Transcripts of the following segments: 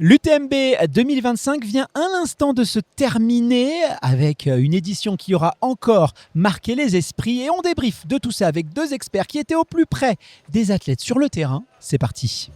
L'UTMB 2025 vient à l'instant de se terminer avec une édition qui aura encore marqué les esprits et on débriefe de tout ça avec deux experts qui étaient au plus près des athlètes sur le terrain. C'est parti.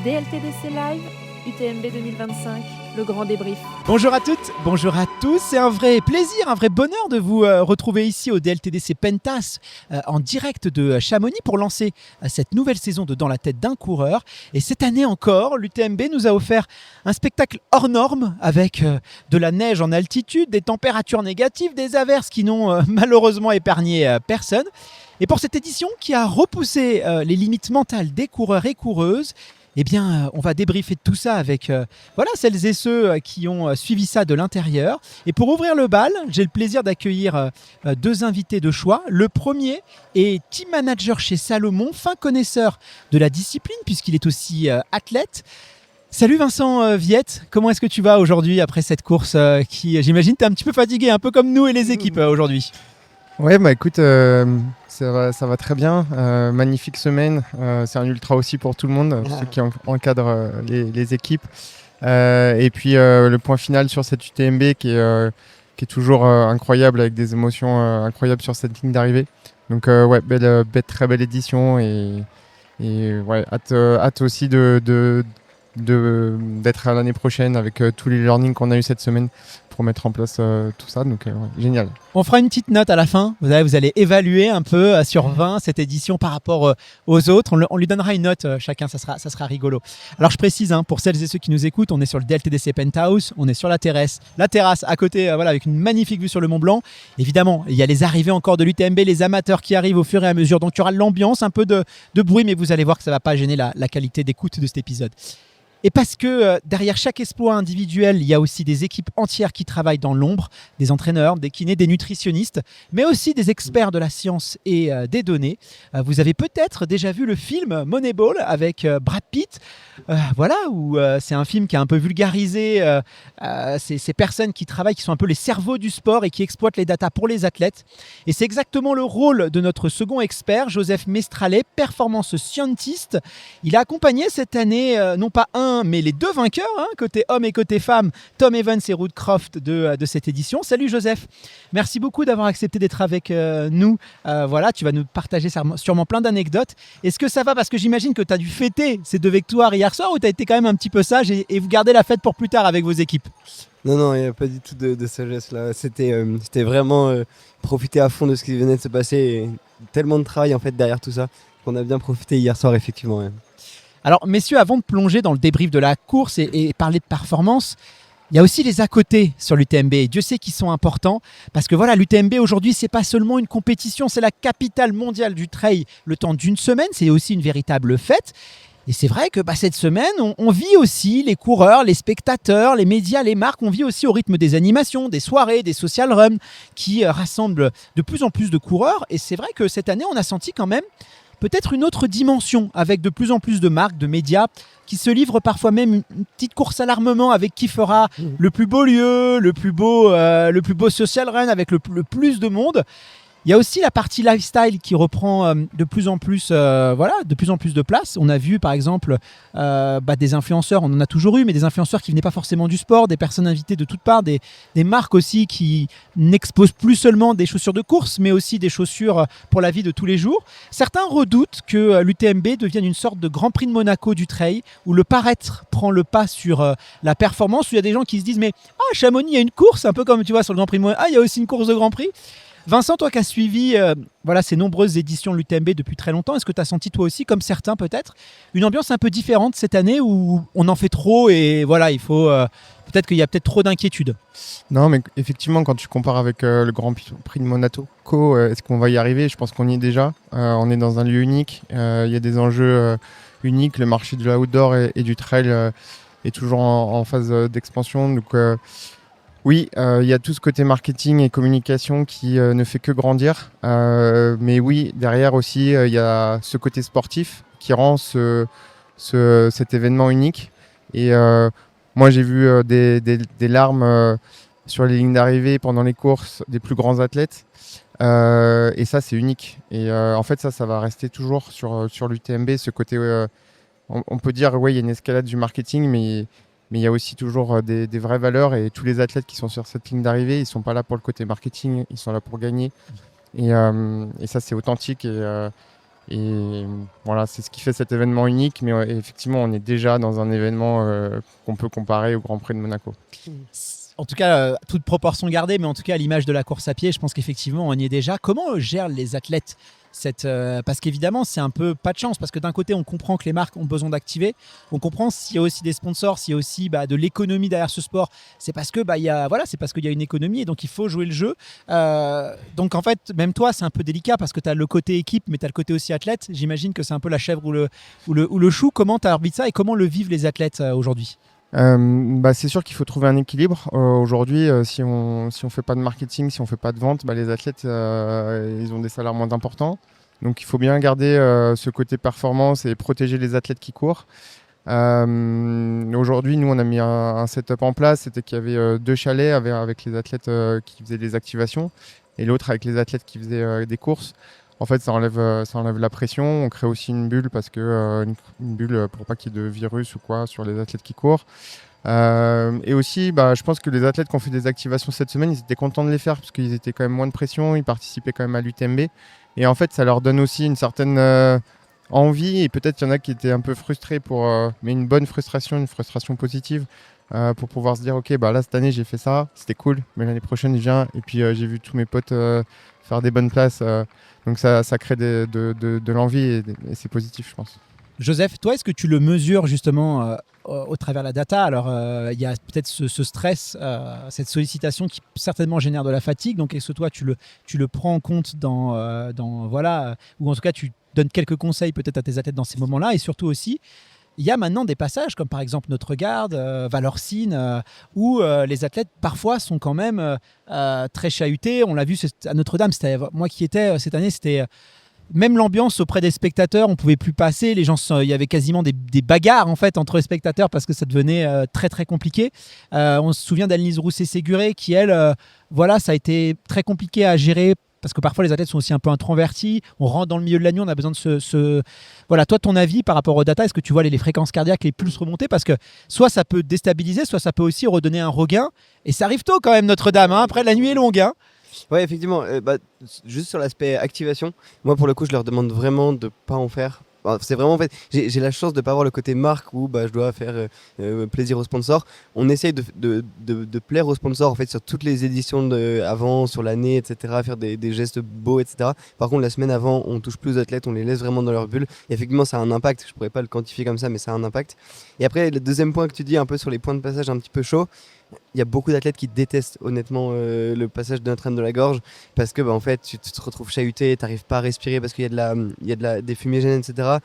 DLTDC Live, UTMB 2025, le grand débrief. Bonjour à toutes, bonjour à tous. C'est un vrai plaisir, un vrai bonheur de vous retrouver ici au DLTDC Pentas en direct de Chamonix pour lancer cette nouvelle saison de Dans la tête d'un coureur. Et cette année encore, l'UTMB nous a offert un spectacle hors norme avec de la neige en altitude, des températures négatives, des averses qui n'ont malheureusement épargné personne. Et pour cette édition qui a repoussé les limites mentales des coureurs et coureuses, eh bien, on va débriefer de tout ça avec celles et ceux qui ont suivi ça de l'intérieur. Et pour ouvrir le bal, j'ai le plaisir d'accueillir deux invités de choix. Le premier est team manager chez Salomon, fin connaisseur de la discipline puisqu'il est aussi athlète. Salut Vincent Viette, comment est-ce que tu vas aujourd'hui après cette course qui, j'imagine, t'es un petit peu fatigué, un peu comme nous et les équipes aujourd'hui? Ouais, bah écoute, ça va très bien. Magnifique semaine. C'est un ultra aussi pour tout le monde, ceux qui encadrent les équipes. Et puis le point final sur cette UTMB qui est toujours incroyable avec des émotions incroyables sur cette ligne d'arrivée. Donc très belle édition et ouais, hâte aussi d'être à l'année prochaine avec tous les learnings qu'on a eu cette semaine pour mettre en place tout ça, donc génial. On fera une petite note à la fin, vous allez évaluer un peu sur 20 cette édition par rapport aux autres, on lui donnera une note chacun, ça sera rigolo. Alors je précise, pour celles et ceux qui nous écoutent, on est sur le DLTDC Penthouse, on est sur la terrasse à côté, avec une magnifique vue sur le Mont Blanc. Évidemment, il y a les arrivées encore de l'UTMB, les amateurs qui arrivent au fur et à mesure, donc il y aura l'ambiance, un peu de bruit, mais vous allez voir que ça ne va pas gêner la qualité d'écoute de cet épisode. Et parce que derrière chaque exploit individuel, il y a aussi des équipes entières qui travaillent dans l'ombre, des entraîneurs, des kinés, des nutritionnistes, mais aussi des experts de la science et des données. Vous avez peut-être déjà vu le film Moneyball avec Brad Pitt, où c'est un film qui a un peu vulgarisé ces personnes qui travaillent, qui sont un peu les cerveaux du sport et qui exploitent les datas pour les athlètes. Et c'est exactement le rôle de notre second expert, Joseph Mestralet, performance scientist. Il a accompagné cette année, non pas mais les deux vainqueurs, côté homme et côté femme, Tom Evans et Ruth Croft de cette édition. Salut Joseph, merci beaucoup d'avoir accepté d'être avec nous. Tu vas nous partager sûrement plein d'anecdotes. Est-ce que ça va, parce que j'imagine que tu as dû fêter ces deux victoires hier soir, ou tu as été quand même un petit peu sage et vous gardez la fête pour plus tard avec vos équipes? Non, il n'y a pas du tout de sagesse là. C'était vraiment profiter à fond de ce qui venait de se passer. Et tellement de travail en fait derrière tout ça qu'on a bien profité hier soir effectivement. Ouais. Alors messieurs, avant de plonger dans le débrief de la course et parler de performance, il y a aussi les à côté sur l'UTMB. Et Dieu sait qu'ils sont importants parce que l'UTMB aujourd'hui, c'est pas seulement une compétition, c'est la capitale mondiale du trail le temps d'une semaine, c'est aussi une véritable fête. Et c'est vrai que cette semaine, on vit aussi, les coureurs, les spectateurs, les médias, les marques, on vit aussi au rythme des animations, des soirées, des social runs qui rassemblent de plus en plus de coureurs. Et c'est vrai que cette année, on a senti quand même peut-être une autre dimension avec de plus en plus de marques, de médias qui se livrent parfois même une petite course à l'armement avec qui fera le plus beau lieu, le plus beau social run avec le plus de monde. Il y a aussi la partie lifestyle qui reprend de plus en plus de place. On a vu par exemple des influenceurs, on en a toujours eu, mais des influenceurs qui venaient pas forcément du sport, des personnes invitées de toutes parts, des marques aussi qui n'exposent plus seulement des chaussures de course, mais aussi des chaussures pour la vie de tous les jours. Certains redoutent que l'UTMB devienne une sorte de Grand Prix de Monaco du trail, où le paraître prend le pas sur la performance, où il y a des gens qui se disent mais à Chamonix il y a une course, un peu comme tu vois sur le Grand Prix de Monaco, il y a aussi une course de Grand Prix. Vincent, toi qui as suivi ces nombreuses éditions de l'UTMB depuis très longtemps, est-ce que tu as senti toi aussi, comme certains peut-être, une ambiance un peu différente cette année où on en fait trop et il faut peut-être qu'il y a peut-être trop d'inquiétude? Non, mais effectivement, quand tu compares avec le Grand Prix de Monaco, est-ce qu'on va y arriver? Je pense qu'on y est déjà. On est dans un lieu unique. Il y a des enjeux uniques. Le marché de l'outdoor et du trail est toujours en phase d'expansion. Donc oui, il y a tout ce côté marketing et communication qui ne fait que grandir. Mais oui, derrière aussi, il y a ce côté sportif qui rend cet événement unique. Et moi, j'ai vu des larmes sur les lignes d'arrivée pendant les courses des plus grands athlètes. Et ça, c'est unique. Et en fait, ça va rester toujours sur l'UTMB, ce côté on peut dire, oui, il y a une escalade du marketing, mais il y a aussi toujours des vraies valeurs. Et tous les athlètes qui sont sur cette ligne d'arrivée, ils ne sont pas là pour le côté marketing, ils sont là pour gagner. Et ça, c'est authentique. Et voilà, c'est ce qui fait cet événement unique. Mais effectivement, on est déjà dans un événement qu'on peut comparer au Grand Prix de Monaco. En tout cas, toute proportion gardée, mais en tout cas, à l'image de la course à pied, je pense qu'effectivement, on y est déjà. Comment gèrent les athlètes parce qu'évidemment, c'est un peu pas de chance, parce que d'un côté, on comprend que les marques ont besoin d'activer. On comprend s'il y a aussi des sponsors, s'il y a aussi de l'économie derrière ce sport. C'est parce que c'est parce qu'il y a une économie et donc il faut jouer le jeu. Donc en fait, même toi, c'est un peu délicat parce que tu as le côté équipe, mais tu as le côté aussi athlète. J'imagine que c'est un peu la chèvre ou le chou. Comment tu arbitres ça et comment le vivent les athlètes aujourd'hui ? C'est sûr qu'il faut trouver un équilibre. Aujourd'hui, si on fait pas de marketing, si on fait pas de vente, les athlètes ils ont des salaires moins importants. Donc il faut bien garder ce côté performance et protéger les athlètes qui courent. Aujourd'hui, nous on a mis un setup en place, c'était qu'il y avait 2 chalets avec les athlètes qui faisaient des activations et l'autre avec les athlètes qui faisaient des courses. En fait, ça enlève la pression. On crée aussi une bulle parce que une bulle pour pas qu'il y ait de virus ou quoi sur les athlètes qui courent. Et aussi, je pense que les athlètes qui ont fait des activations cette semaine, ils étaient contents de les faire parce qu'ils étaient quand même moins de pression, ils participaient quand même à l'UTMB. Et en fait, ça leur donne aussi une certaine envie. Et peut-être qu'il y en a qui étaient un peu frustrés mais une bonne frustration, une frustration positive. Pour pouvoir se dire, ok, là cette année j'ai fait ça, c'était cool, mais l'année prochaine je viens et puis j'ai vu tous mes potes faire des bonnes places. Donc ça crée de l'envie et c'est positif, je pense. Joseph, toi, est-ce que tu le mesures justement au travers de la data ? Alors, il y a peut-être ce stress, cette sollicitation qui certainement génère de la fatigue. Donc, est-ce que toi, tu le prends en compte ou en tout cas, tu donnes quelques conseils peut-être à tes athlètes dans ces moments-là ? Et surtout aussi, il y a maintenant des passages comme par exemple Notre-Garde, Valorcine, où les athlètes parfois sont quand même très chahutés. On l'a vu à Notre-Dame, moi qui étais cette année, c'était même l'ambiance auprès des spectateurs, on pouvait plus passer. Il y avait quasiment des bagarres en fait entre les spectateurs parce que ça devenait très très compliqué. On se souvient d'Annelise Rousset-Séguré qui elle, ça a été très compliqué à gérer. Parce que parfois les athlètes sont aussi un peu introvertis, on rentre dans le milieu de la nuit, on a besoin de Voilà, toi ton avis par rapport aux data, est-ce que tu vois les fréquences cardiaques les plus remonter ? Parce que soit ça peut déstabiliser, soit ça peut aussi redonner un regain. Et ça arrive tôt quand même Notre-Dame, après la nuit est longue. Ouais, effectivement, juste sur l'aspect activation, moi pour le coup je leur demande vraiment de pas en faire. C'est vraiment en fait, j'ai la chance de pas avoir le côté marque où je dois faire plaisir aux sponsors. On essaye de plaire aux sponsors en fait sur toutes les éditions avant, sur l'année, etc. Faire des gestes beaux, etc. Par contre, la semaine avant, on touche plus aux athlètes, on les laisse vraiment dans leur bulle. Et effectivement, ça a un impact. Je pourrais pas le quantifier comme ça, mais ça a un impact. Et après, le deuxième point que tu dis, un peu sur les points de passage un petit peu chauds. Il y a beaucoup d'athlètes qui détestent honnêtement le passage de Notre-Dame de la Gorge parce que en fait tu te retrouves chahuté, tu n'arrives pas à respirer parce qu'il y a des fumigènes, etc.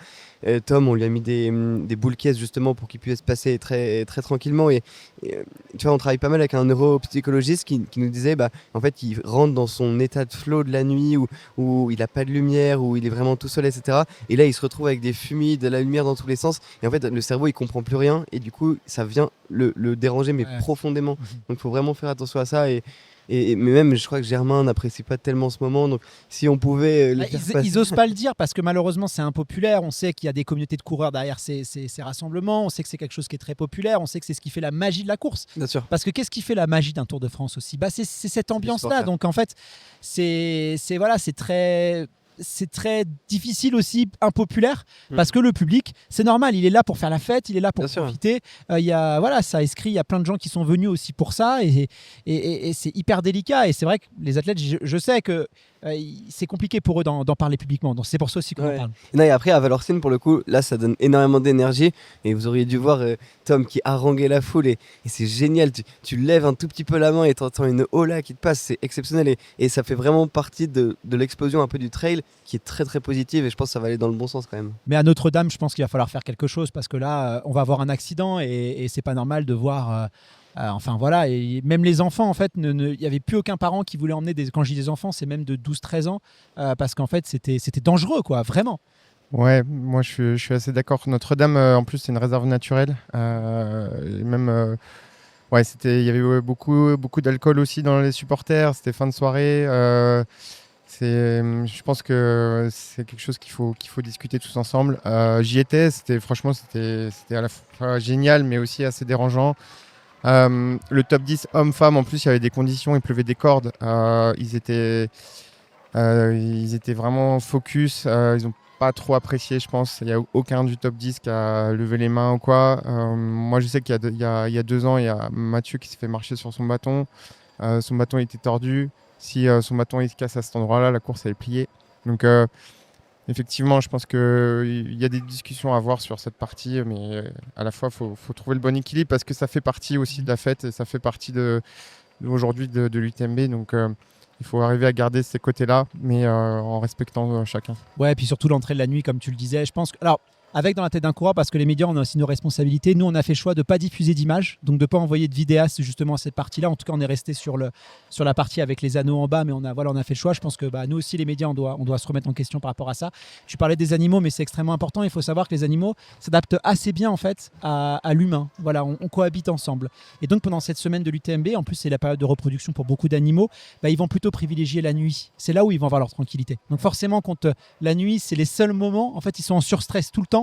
Tom, on lui a mis des boules caisses justement pour qu'il puisse passer très, très tranquillement et tu vois, on travaille pas mal avec un neuropsychologiste qui nous disait en fait il rentre dans son état de flow de la nuit où il n'a pas de lumière, où il est vraiment tout seul, etc. Et là il se retrouve avec des fumées, de la lumière dans tous les sens et en fait le cerveau il comprend plus rien et du coup ça vient le déranger mais profondément. Donc il faut vraiment faire attention à ça mais même je crois que Germain n'apprécie pas tellement ce moment, donc si on pouvait ils osent pas le dire parce que malheureusement c'est impopulaire. On sait qu'il y a des communautés de coureurs derrière ces rassemblements, on sait que c'est quelque chose qui est très populaire, on sait que c'est ce qui fait la magie de la course. Bien sûr. Parce que qu'est-ce qui fait la magie d'un Tour de France aussi ? C'est cette ambiance là. Donc en fait c'est très difficile aussi, impopulaire, parce que le public, c'est normal, il est là pour faire la fête, il est là pour profiter. Ça a inscrit, il y a plein de gens qui sont venus aussi pour ça, et c'est hyper délicat. Et c'est vrai que les athlètes, je sais que c'est compliqué pour eux d'en parler publiquement, donc c'est pour ça aussi qu'on en parle. Non, et après à Valorcine pour le coup, là ça donne énormément d'énergie, et vous auriez dû voir Tom qui haranguait la foule, et c'est génial, tu lèves un tout petit peu la main et t'entends une hola qui te passe, c'est exceptionnel, et ça fait vraiment partie de l'explosion un peu du trail qui est très très positive, et je pense que ça va aller dans le bon sens quand même. Mais à Notre-Dame, je pense qu'il va falloir faire quelque chose parce que là on va avoir un accident et c'est pas normal de voir et même les enfants, en fait, il n'y avait plus aucun parent qui voulait emmener quand je dis des enfants, c'est même de 12-13 ans, parce qu'en fait, c'était dangereux, quoi, vraiment. Ouais, moi je suis assez d'accord. Notre-Dame, en plus, c'est une réserve naturelle. Il y avait beaucoup d'alcool aussi dans les supporters, c'était fin de soirée. Je pense que c'est quelque chose qu'il faut discuter tous ensemble. J'y étais, c'était à la fois génial, mais aussi assez dérangeant. Le top 10 hommes-femmes, en plus, il y avait des conditions, il pleuvait des cordes. Ils étaient vraiment focus. Ils n'ont pas trop apprécié, je pense. Il n'y a aucun du top 10 qui a levé les mains ou quoi. Moi, je sais qu'il y a 2 ans, il y a Mathieu qui s'est fait marcher sur son bâton. Son bâton était tordu. Si son bâton il se casse à cet endroit-là, la course elle est pliée. Donc effectivement, je pense qu'il y a des discussions à avoir sur cette partie, mais à la fois faut trouver le bon équilibre parce que ça fait partie aussi de la fête et ça fait partie aujourd'hui de l'UTMB. Donc il faut arriver à garder ces côtés-là, mais en respectant chacun. Ouais, et puis surtout l'entrée de la nuit, comme tu le disais. Je pense que. Alors, avec dans la tête d'un coureur, parce que les médias, on a aussi nos responsabilités. Nous, on a fait le choix de ne pas diffuser d'images, donc de ne pas envoyer de vidéastes justement à cette partie-là. En tout cas, on est resté sur la partie avec les anneaux en bas, mais on a fait le choix. Je pense que nous aussi, les médias, on doit se remettre en question par rapport à ça. Tu parlais des animaux, mais c'est extrêmement important. Il faut savoir que les animaux s'adaptent assez bien en fait à l'humain. Voilà, on cohabite ensemble. Et donc, pendant cette semaine de l'UTMB, en plus, c'est la période de reproduction pour beaucoup d'animaux, ils vont plutôt privilégier la nuit. C'est là où ils vont avoir leur tranquillité. Donc, forcément, quand la nuit, c'est les seuls moments, en fait, ils sont en surstress tout le temps.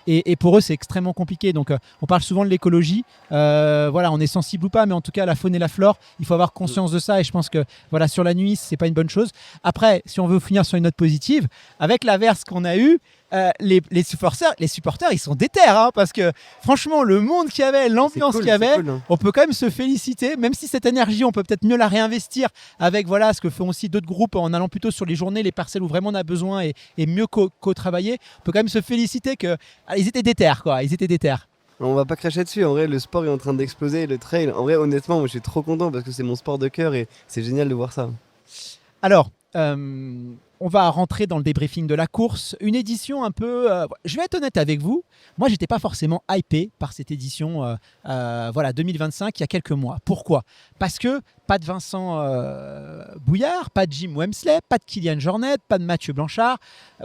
Et pour eux, c'est extrêmement compliqué. Donc, on parle souvent de l'écologie. Voilà, on est sensible ou pas, mais en tout cas, la faune et la flore, il faut avoir conscience de ça. Et je pense que voilà, sur la nuit, c'est pas une bonne chose. Après, si on veut finir sur une note positive, avec l'averse qu'on a eue, les supporters, ils sont déter, hein, parce que franchement, le monde qu'il y avait, l'ambiance qu'il y avait, cool, hein. on peut quand même se féliciter, même si cette énergie, on peut peut-être mieux la réinvestir avec voilà ce que font aussi d'autres groupes en allant plutôt sur les journées, les parcelles où vraiment on a besoin et mieux co-travailler. On peut quand même se féliciter qu'ils étaient déter, quoi. Ils étaient déter. On va pas cracher dessus, en vrai le sport est en train d'exploser, le trail, en vrai honnêtement moi je suis trop content parce que c'est mon sport de cœur et c'est génial de voir ça. Alors, on va rentrer dans le débriefing de la course. Une édition un peu... je vais être honnête avec vous. Moi, j'étais pas forcément hypé par cette édition 2025 il y a quelques mois. Pourquoi ? Parce que pas de Vincent Bouillard, pas de Jim Wemsley, pas de Kylian Jornet, pas de Mathieu Blanchard.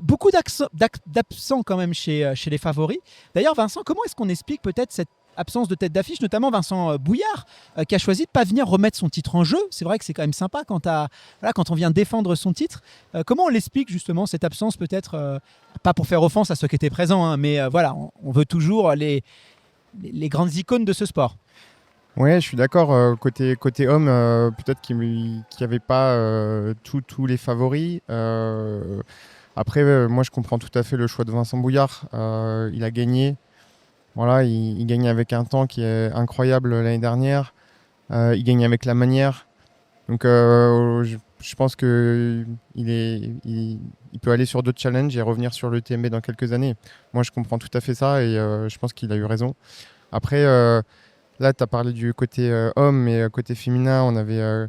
Beaucoup d'absents quand même chez les favoris. D'ailleurs, Vincent, comment est-ce qu'on explique peut-être cette absence de tête d'affiche, notamment Vincent Bouillard, qui a choisi de ne pas venir remettre son titre en jeu. C'est vrai que c'est quand même sympa quand on vient défendre son titre. Comment on l'explique justement, cette absence peut-être, pas pour faire offense à ceux qui étaient présents, hein, mais voilà, on veut toujours les grandes icônes de ce sport. Ouais, je suis d'accord. Côté homme, peut-être qu'il n'y avait pas tous les favoris. Après, moi, je comprends tout à fait le choix de Vincent Bouillard. Il a gagné. Voilà, il gagne avec un temps qui est incroyable l'année dernière. Il gagne avec la manière. Donc, je pense qu'il peut aller sur d'autres challenges et revenir sur le TMB dans quelques années. Moi, je comprends tout à fait ça et je pense qu'il a eu raison. Après, là, tu as parlé du côté homme, mais côté féminin, on avait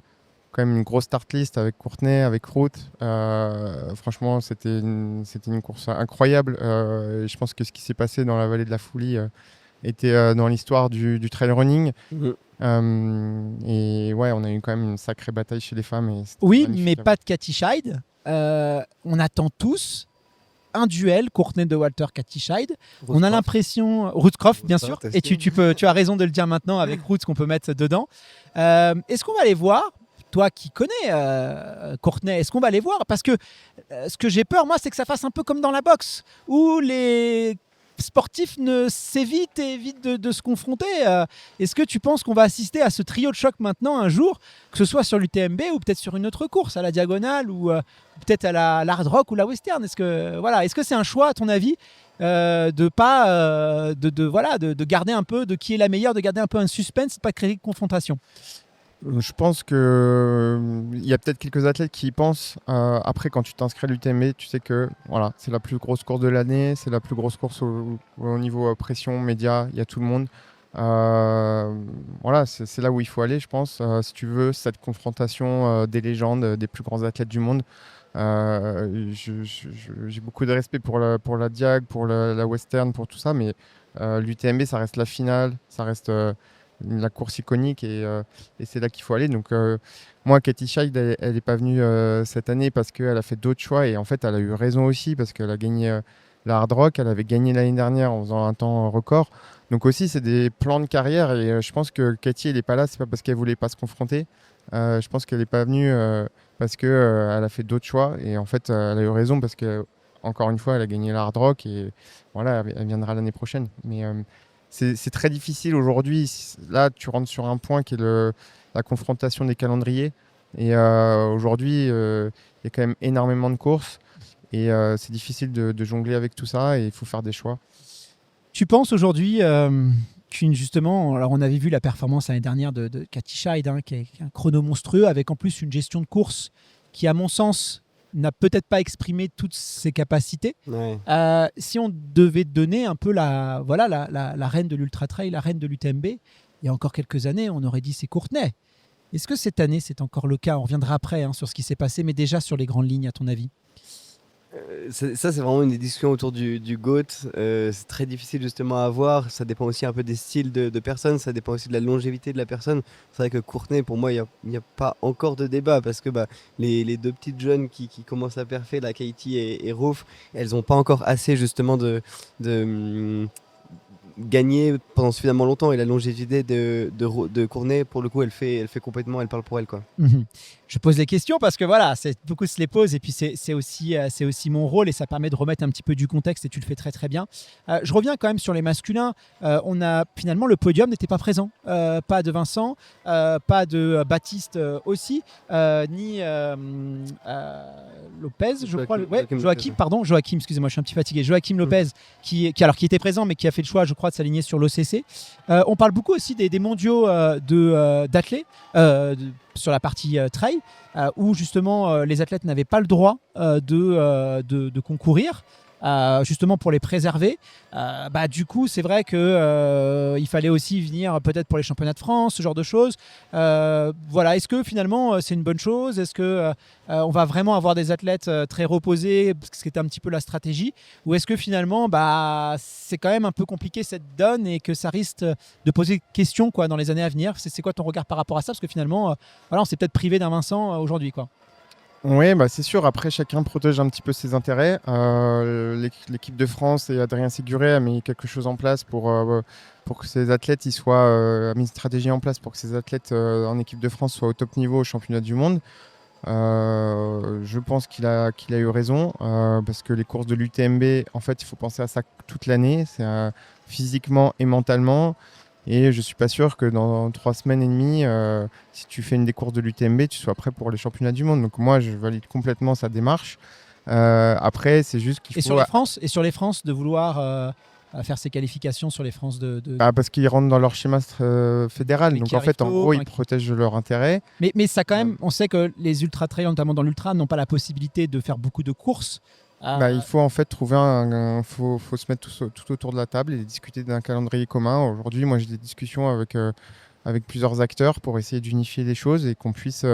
quand même une grosse start list avec Courtenay, avec Ruth. Franchement, c'était une course incroyable. Et je pense que ce qui s'est passé dans la vallée de la Foulie était dans l'histoire du trail running. Et ouais, on a eu quand même une sacrée bataille chez les femmes. Et oui, mais pas de Katy Scheid. On attend tous un duel Courtenay de Walter, Katy Scheid. On a l'impression... Ruth Croft, bien sûr. Et tu as raison de le dire maintenant avec Ruth, qu'on peut mettre dedans. Est-ce qu'on va aller voir ? Toi qui connais Courtenay, est-ce qu'on va les voir ? Parce que ce que j'ai peur, moi, c'est que ça fasse un peu comme dans la boxe, où les sportifs évitent de se confronter. Est-ce que tu penses qu'on va assister à ce trio de choc maintenant un jour, que ce soit sur l'UTMB ou peut-être sur une autre course, à la diagonale ou peut-être à la hard rock ou la western ? Est-ce que c'est un choix, à ton avis, de garder un peu de qui est la meilleure, de garder un peu un suspense, de pas créer de confrontation ? Je pense qu'il y a peut-être quelques athlètes qui y pensent. Après, quand tu t'inscris à l'UTMB, tu sais que voilà, c'est la plus grosse course de l'année, c'est la plus grosse course au niveau pression, médias, il y a tout le monde. Voilà, c'est là où il faut aller, je pense. Si tu veux cette confrontation des légendes, des plus grands athlètes du monde, j'ai beaucoup de respect pour la Diag, pour la Western, pour tout ça, mais l'UTMB, ça reste la finale, ça reste... la course iconique et c'est là qu'il faut aller. Donc moi, Katy Scheid, elle n'est pas venue cette année parce qu'elle a fait d'autres choix et en fait elle a eu raison aussi parce qu'elle a gagné la hard rock, elle avait gagné l'année dernière en faisant un temps record. Donc aussi c'est des plans de carrière et je pense que Katy, elle n'est pas là, c'est pas parce qu'elle voulait pas se confronter. Je pense qu'elle n'est pas venue parce qu'elle a fait d'autres choix. Et en fait, elle a eu raison parce que, encore une fois, elle a gagné l'Hard Rock et voilà, elle viendra l'année prochaine. Mais c'est très difficile aujourd'hui. Là, tu rentres sur un point qui est la confrontation des calendriers. Et aujourd'hui, il y a quand même énormément de courses. Et c'est difficile de jongler avec tout ça et il faut faire des choix. Tu penses aujourd'hui justement, alors on avait vu la performance l'année dernière de Katy Scheid, qui est un chrono monstrueux, avec en plus une gestion de course qui, à mon sens, n'a peut-être pas exprimé toutes ses capacités. Ouais. Si on devait donner un peu la reine de l'Ultra Trail, la reine de l'UTMB, il y a encore quelques années, on aurait dit c'est Courtenay. Est-ce que cette année, c'est encore le cas? On reviendra après sur ce qui s'est passé, mais déjà sur les grandes lignes, à ton avis? Ça, c'est vraiment une des discussions autour du GOAT. C'est très difficile justement à avoir. Ça dépend aussi un peu des styles de personnes. Ça dépend aussi de la longévité de la personne. C'est vrai que Courtenay, pour moi, il n'y a pas encore de débat parce que les deux petites jeunes qui commencent à perfer, la Katie et Rauf, elles n'ont pas encore assez justement de gagner pendant suffisamment longtemps. Et la longévité de Courtenay, pour le coup, elle fait complètement, elle parle pour elle, quoi. Je pose les questions parce que voilà, beaucoup se les posent et puis c'est aussi mon rôle et ça permet de remettre un petit peu du contexte et tu le fais très très bien. Je reviens quand même sur les masculins. On a finalement le podium n'était pas présent, pas de Vincent, pas de Baptiste aussi, ni Lopez, je crois. Joachim, excusez-moi, je suis un petit fatigué. Joachim Lopez qui était présent mais qui a fait le choix, je crois, de s'aligner sur l'OCC. On parle beaucoup aussi des mondiaux d'athlètes sur la partie trail, où justement les athlètes n'avaient pas le droit de concourir, justement pour les préserver. Du coup, c'est vrai qu'il fallait aussi venir peut-être pour les championnats de France, ce genre de choses. Voilà, est-ce que finalement c'est une bonne chose? Est-ce que on va vraiment avoir des athlètes très reposés, ce qui était un petit peu la stratégie, ou est-ce que finalement c'est quand même un peu compliqué cette donne et que ça risque de poser question dans les années à venir? C'est quoi ton regard par rapport à ça? Parce que finalement, on s'est peut-être privé d'un Vincent aujourd'hui, quoi. Oui, c'est sûr. Après, chacun protège un petit peu ses intérêts. L'équipe de France et Adrien Séguré a mis quelque chose en place pour que ces athlètes a mis une stratégie en place pour que ces athlètes en équipe de France soient au top niveau au championnat du monde. Je pense qu'il a eu raison parce que les courses de l'UTMB, en fait, il faut penser à ça toute l'année, c'est physiquement et mentalement. Et je ne suis pas sûr que dans 3 semaines et demie, si tu fais une des courses de l'UTMB, tu sois prêt pour les championnats du monde. Donc moi, je valide complètement sa démarche. Après, c'est juste qu'il faut... Sur les France, de vouloir faire ses qualifications sur les France parce qu'ils rentrent dans leur schéma fédéral. Mais donc en fait, en gros, ils protègent leur intérêt. Mais ça quand même, on sait que les ultra-trails, notamment dans l'ultra, n'ont pas la possibilité de faire beaucoup de courses. Il faut en fait trouver faut se mettre tout autour de la table et discuter d'un calendrier commun. Aujourd'hui, moi, j'ai des discussions avec plusieurs acteurs pour essayer d'unifier les choses et qu'on puisse,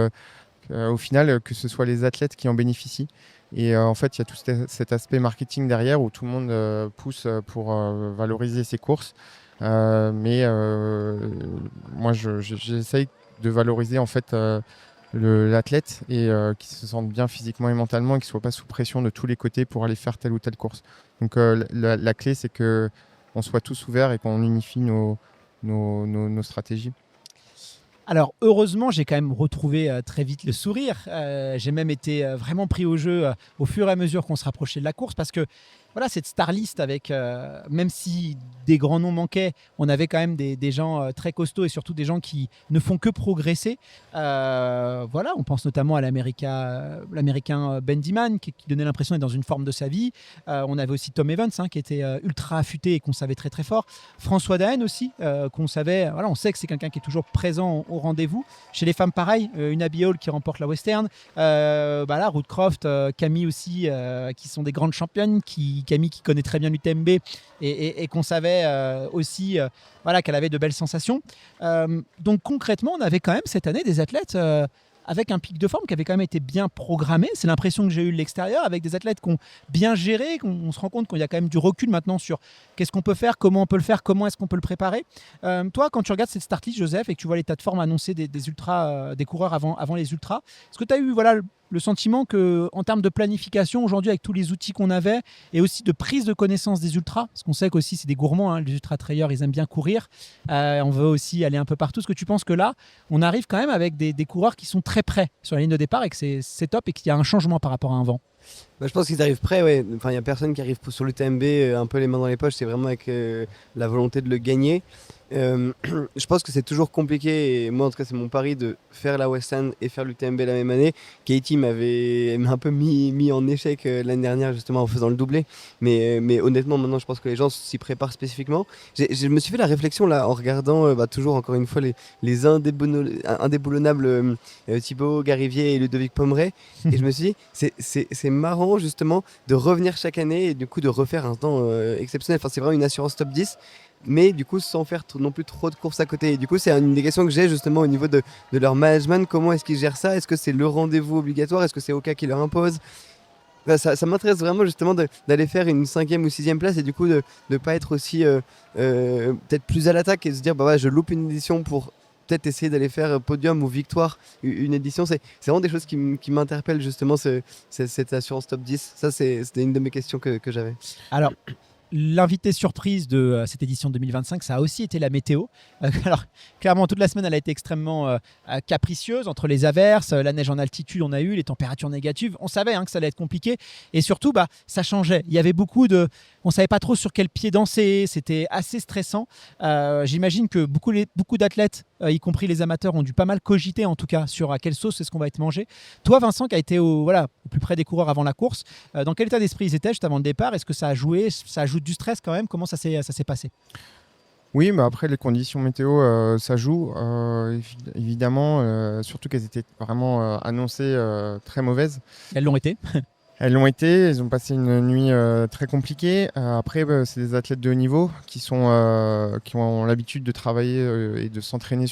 au final, que ce soit les athlètes qui en bénéficient. Et en fait, il y a tout cet aspect marketing derrière où tout le monde pousse pour valoriser ses courses. Mais moi, j'essaye de valoriser en fait l'athlète et qui se sente bien physiquement et mentalement et qui ne soit pas sous pression de tous les côtés pour aller faire telle ou telle course. Donc la clé, c'est qu'on soit tous ouverts et qu'on unifie nos stratégies. Alors heureusement, j'ai quand même retrouvé très vite le sourire. J'ai même été vraiment pris au jeu au fur et à mesure qu'on se rapprochait de la course parce que voilà, cette star list avec, même si des grands noms manquaient, on avait quand même des gens très costauds et surtout des gens qui ne font que progresser. Voilà, on pense notamment à l'Américain Ben Diman qui donnait l'impression d'être dans une forme de sa vie. On avait aussi Tom Evans qui était ultra affûté et qu'on savait très très fort. François Daen aussi, qu'on savait, voilà, on sait que c'est quelqu'un qui est toujours présent au rendez-vous. Chez les femmes, pareil, une Abby Hall qui remporte la Western. Là, Ruth Croft, Camille aussi, qui sont des grandes championnes, Camille qui connaît très bien l'UTMB et qu'on savait aussi qu'elle avait de belles sensations. Donc concrètement, on avait quand même cette année des athlètes avec un pic de forme qui avait quand même été bien programmé. C'est l'impression que j'ai eue de l'extérieur, avec des athlètes qui ont bien géré, qu'on se rend compte qu'il y a quand même du recul maintenant sur qu'est-ce qu'on peut faire, comment on peut le faire, comment est-ce qu'on peut le préparer. Toi, quand tu regardes cette start list, Joseph, et que tu vois les tas de formes annoncées des ultras, des coureurs avant les ultras, est-ce que tu as eu le sentiment que, en termes de planification, aujourd'hui, avec tous les outils qu'on avait, et aussi de prise de connaissance des ultras, parce qu'on sait qu'aussi, c'est des gourmands, hein, les ultra-trailleurs, ils aiment bien courir. On veut aussi aller un peu partout. Est-ce que tu penses que là, on arrive quand même avec des coureurs qui sont très près sur la ligne de départ et que c'est top et qu'il y a un changement par rapport à un vent? Je pense qu'ils arrivent prêts, ouais. Enfin, il n'y a personne qui arrive sur l'UTMB un peu les mains dans les poches, c'est vraiment avec la volonté de le gagner. Je pense que c'est toujours compliqué, et moi en tout cas c'est mon pari de faire la Western et faire l'UTMB la même année. Katie m'a un peu mis en échec l'année dernière justement en faisant le doublé, mais honnêtement maintenant je pense que les gens s'y préparent spécifiquement. Je me suis fait la réflexion là en regardant toujours encore une fois les indéboulonnables Thibaut Garivier et Ludovic Pommeret, et je me suis dit c'est marrant justement de revenir chaque année et du coup de refaire un temps exceptionnel. Enfin, c'est vraiment une assurance top 10, mais du coup sans faire non plus trop de courses à côté. Et du coup c'est une des questions que j'ai justement au niveau de leur management. Comment est-ce qu'ils gèrent ça? Est-ce que c'est le rendez-vous obligatoire? Est-ce que c'est Oka qui leur impose? Ça m'intéresse vraiment justement d'aller faire une 5e ou 6e place, et du coup de ne pas être aussi peut-être plus à l'attaque et se dire je loupe une édition pour peut-être essayer d'aller faire podium ou victoire une édition. C'est vraiment des choses qui m'interpellent justement, cette assurance top 10. Ça c'était une de mes questions que j'avais. Alors, l'invité surprise de cette édition 2025, ça a aussi été la météo. Alors, clairement, toute la semaine, elle a été extrêmement capricieuse. Entre les averses, la neige en altitude, on a eu les températures négatives. On savait que ça allait être compliqué. Et surtout, ça changeait. Il y avait beaucoup de... On ne savait pas trop sur quel pied danser. C'était assez stressant. J'imagine que beaucoup d'athlètes, y compris les amateurs, ont dû pas mal cogiter, en tout cas, sur à quelle sauce est-ce qu'on va être mangé. Toi, Vincent, qui a été au plus près des coureurs avant la course, dans quel état d'esprit ils étaient juste avant le départ? Est-ce que ça a joué? Ça ajoute du stress quand même? Comment ça s'est passé? Oui, mais après les conditions météo, ça joue évidemment, surtout qu'elles étaient vraiment annoncées très mauvaises. Elles l'ont été. Elles l'ont été, elles ont passé une nuit très compliquée. Après, c'est des athlètes de haut niveau qui ont l'habitude de travailler et de s'entraîner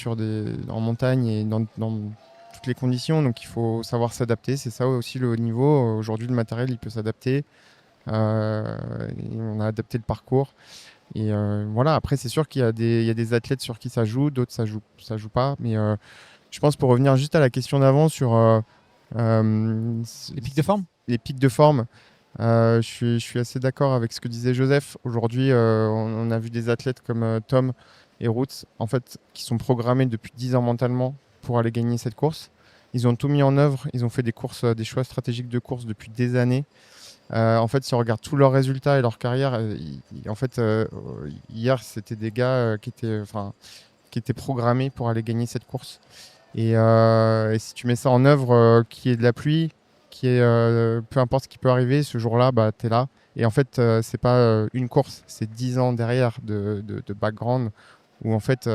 en montagne et dans toutes les conditions. Donc il faut savoir s'adapter. C'est ça aussi le haut niveau. Aujourd'hui, le matériel, il peut s'adapter. Et on a adapté le parcours. Et voilà, après, c'est sûr qu'il y a des athlètes sur qui ça joue, d'autres ça joue pas. Mais je pense, pour revenir juste à la question d'avant sur les pics de forme. Les pics de forme, je suis assez d'accord avec ce que disait Joseph. Aujourd'hui, on a vu des athlètes comme Tom et Roots, en fait, qui sont programmés depuis 10 ans mentalement pour aller gagner cette course. Ils ont tout mis en œuvre, ils ont fait des choix stratégiques de course depuis des années. En fait, si on regarde tous leurs résultats et leur carrière, hier, c'était des gars qui étaient programmés pour aller gagner cette course. Et si tu mets ça en œuvre, qu'il y ait de la pluie, peu importe ce qui peut arriver, ce jour-là, tu es là. Et en fait, c'est pas une course, c'est 10 ans derrière de background où en fait,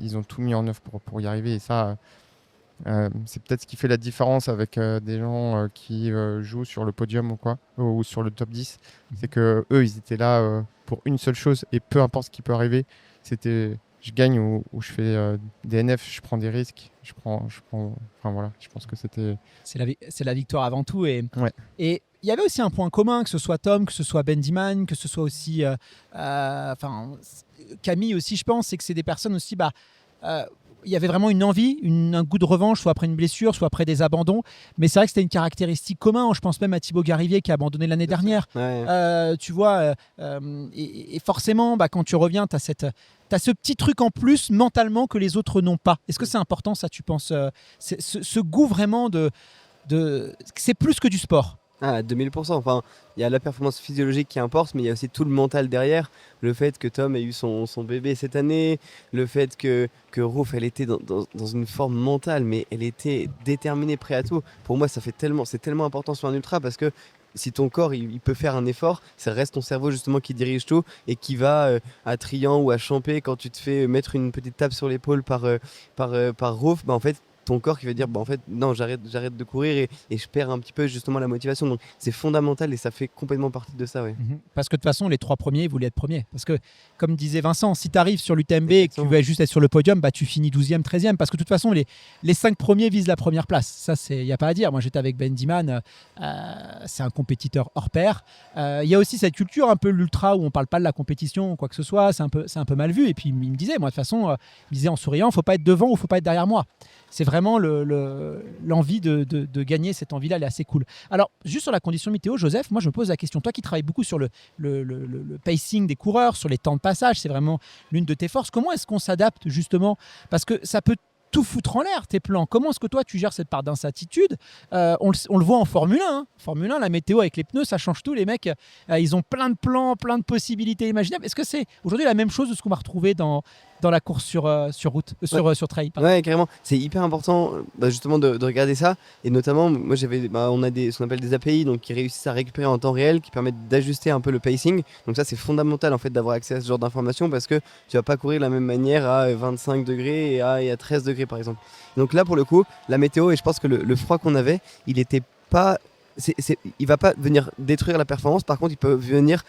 ils ont tout mis en œuvre pour y arriver. Et ça, c'est peut-être ce qui fait la différence avec des gens qui jouent sur le podium ou sur le top 10. C'est que eux, ils étaient là pour une seule chose, et peu importe ce qui peut arriver, c'était je gagne ou je fais DNF, je prends des risques, enfin voilà, je pense que c'est la victoire avant tout. Et ouais. Et il y avait aussi un point commun, que ce soit Tom, que ce soit Bendiman, que ce soit aussi Camille aussi, je pense, c'est que c'est des personnes aussi il y avait vraiment une envie, un goût de revanche, soit après une blessure, soit après des abandons. Mais c'est vrai que c'était une caractéristique commune. Je pense même à Thibaut Garivier qui a abandonné l'année dernière. Ouais. Tu vois, et forcément, quand tu reviens, tu as ce petit truc en plus mentalement que les autres n'ont pas. Est-ce que c'est important, ça, tu penses, ce goût vraiment c'est plus que du sport? Ah, 2000%. Enfin, il y a la performance physiologique qui importe, mais il y a aussi tout le mental derrière. Le fait que Tom ait eu son bébé cette année, le fait que Rouf, elle était dans une forme mentale, mais elle était déterminée, prête à tout. Pour moi, c'est tellement important sur un ultra, parce que si ton corps il peut faire un effort, ça reste ton cerveau justement qui dirige tout et qui va à Trian ou à Champé, quand tu te fais mettre une petite tape sur l'épaule par Rouf, en fait ton corps qui va dire en fait non, j'arrête de courir et je perds un petit peu justement la motivation. Donc c'est fondamental et ça fait complètement partie de ça. Ouais. Parce que de toute façon, les 3 premiers voulaient être premiers. Parce que comme disait Vincent, si tu arrives sur l'UTMB et que tu veux juste être sur le podium, tu finis 12e, 13e. Parce que de toute façon, les 5 premiers visent la première place. Ça, il n'y a pas à dire. Moi, j'étais avec Bendiman, c'est un compétiteur hors pair. Il y a aussi cette culture un peu l'ultra où on ne parle pas de la compétition ou quoi que ce soit. C'est un peu mal vu. Et puis il me disait, moi de toute façon, il me disait en souriant, il ne faut pas être devant ou il ne faut pas être derrière moi. C'est vraiment l'envie de gagner, cette envie-là, elle est assez cool. Alors, juste sur la condition météo, Joseph, moi je me pose la question, toi qui travailles beaucoup sur le pacing des coureurs, sur les temps de passage, c'est vraiment l'une de tes forces. Comment est-ce qu'on s'adapte justement? Parce que ça peut tout foutre en l'air, tes plans. Comment est-ce que toi, tu gères cette part d'incertitude? On le voit en Formule 1. Hein. Formule 1, la météo avec les pneus, ça change tout. Les mecs, ils ont plein de plans, plein de possibilités imaginables. Est-ce que c'est aujourd'hui la même chose de ce qu'on va retrouver dans la course sur route, sur trail? Pardon. Ouais, carrément. C'est hyper important justement de regarder ça. Et notamment, moi, on a ce qu'on appelle des API donc, qui réussissent à récupérer en temps réel, qui permettent d'ajuster un peu le pacing. Donc ça, c'est fondamental en fait d'avoir accès à ce genre d'informations parce que tu vas pas courir de la même manière à 25 degrés et à 13 degrés par exemple. Donc là, pour le coup, la météo, et je pense que le froid qu'on avait, il était pas... il va pas venir détruire la performance. Par contre, il peut venir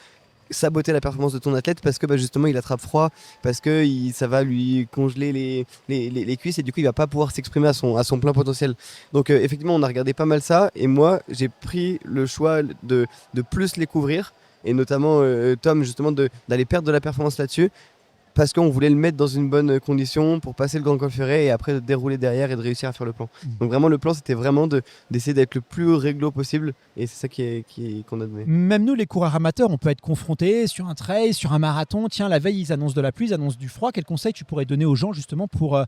saboter la performance de ton athlète parce que justement il attrape froid, parce que ça va lui congeler les cuisses et du coup il va pas pouvoir s'exprimer à son plein potentiel. Donc effectivement on a regardé pas mal ça et moi j'ai pris le choix de plus les couvrir et notamment Tom justement d'aller perdre de la performance là-dessus parce qu'on voulait le mettre dans une bonne condition pour passer le Grand Col Ferret et après de dérouler derrière et de réussir à faire le plan. Donc vraiment le plan c'était vraiment d'essayer d'être le plus réglo possible et c'est ça qu'on a donné. Même nous les coureurs amateurs on peut être confrontés sur un trail, sur un marathon, tiens la veille ils annoncent de la pluie, ils annoncent du froid, quel conseil tu pourrais donner aux gens justement pour...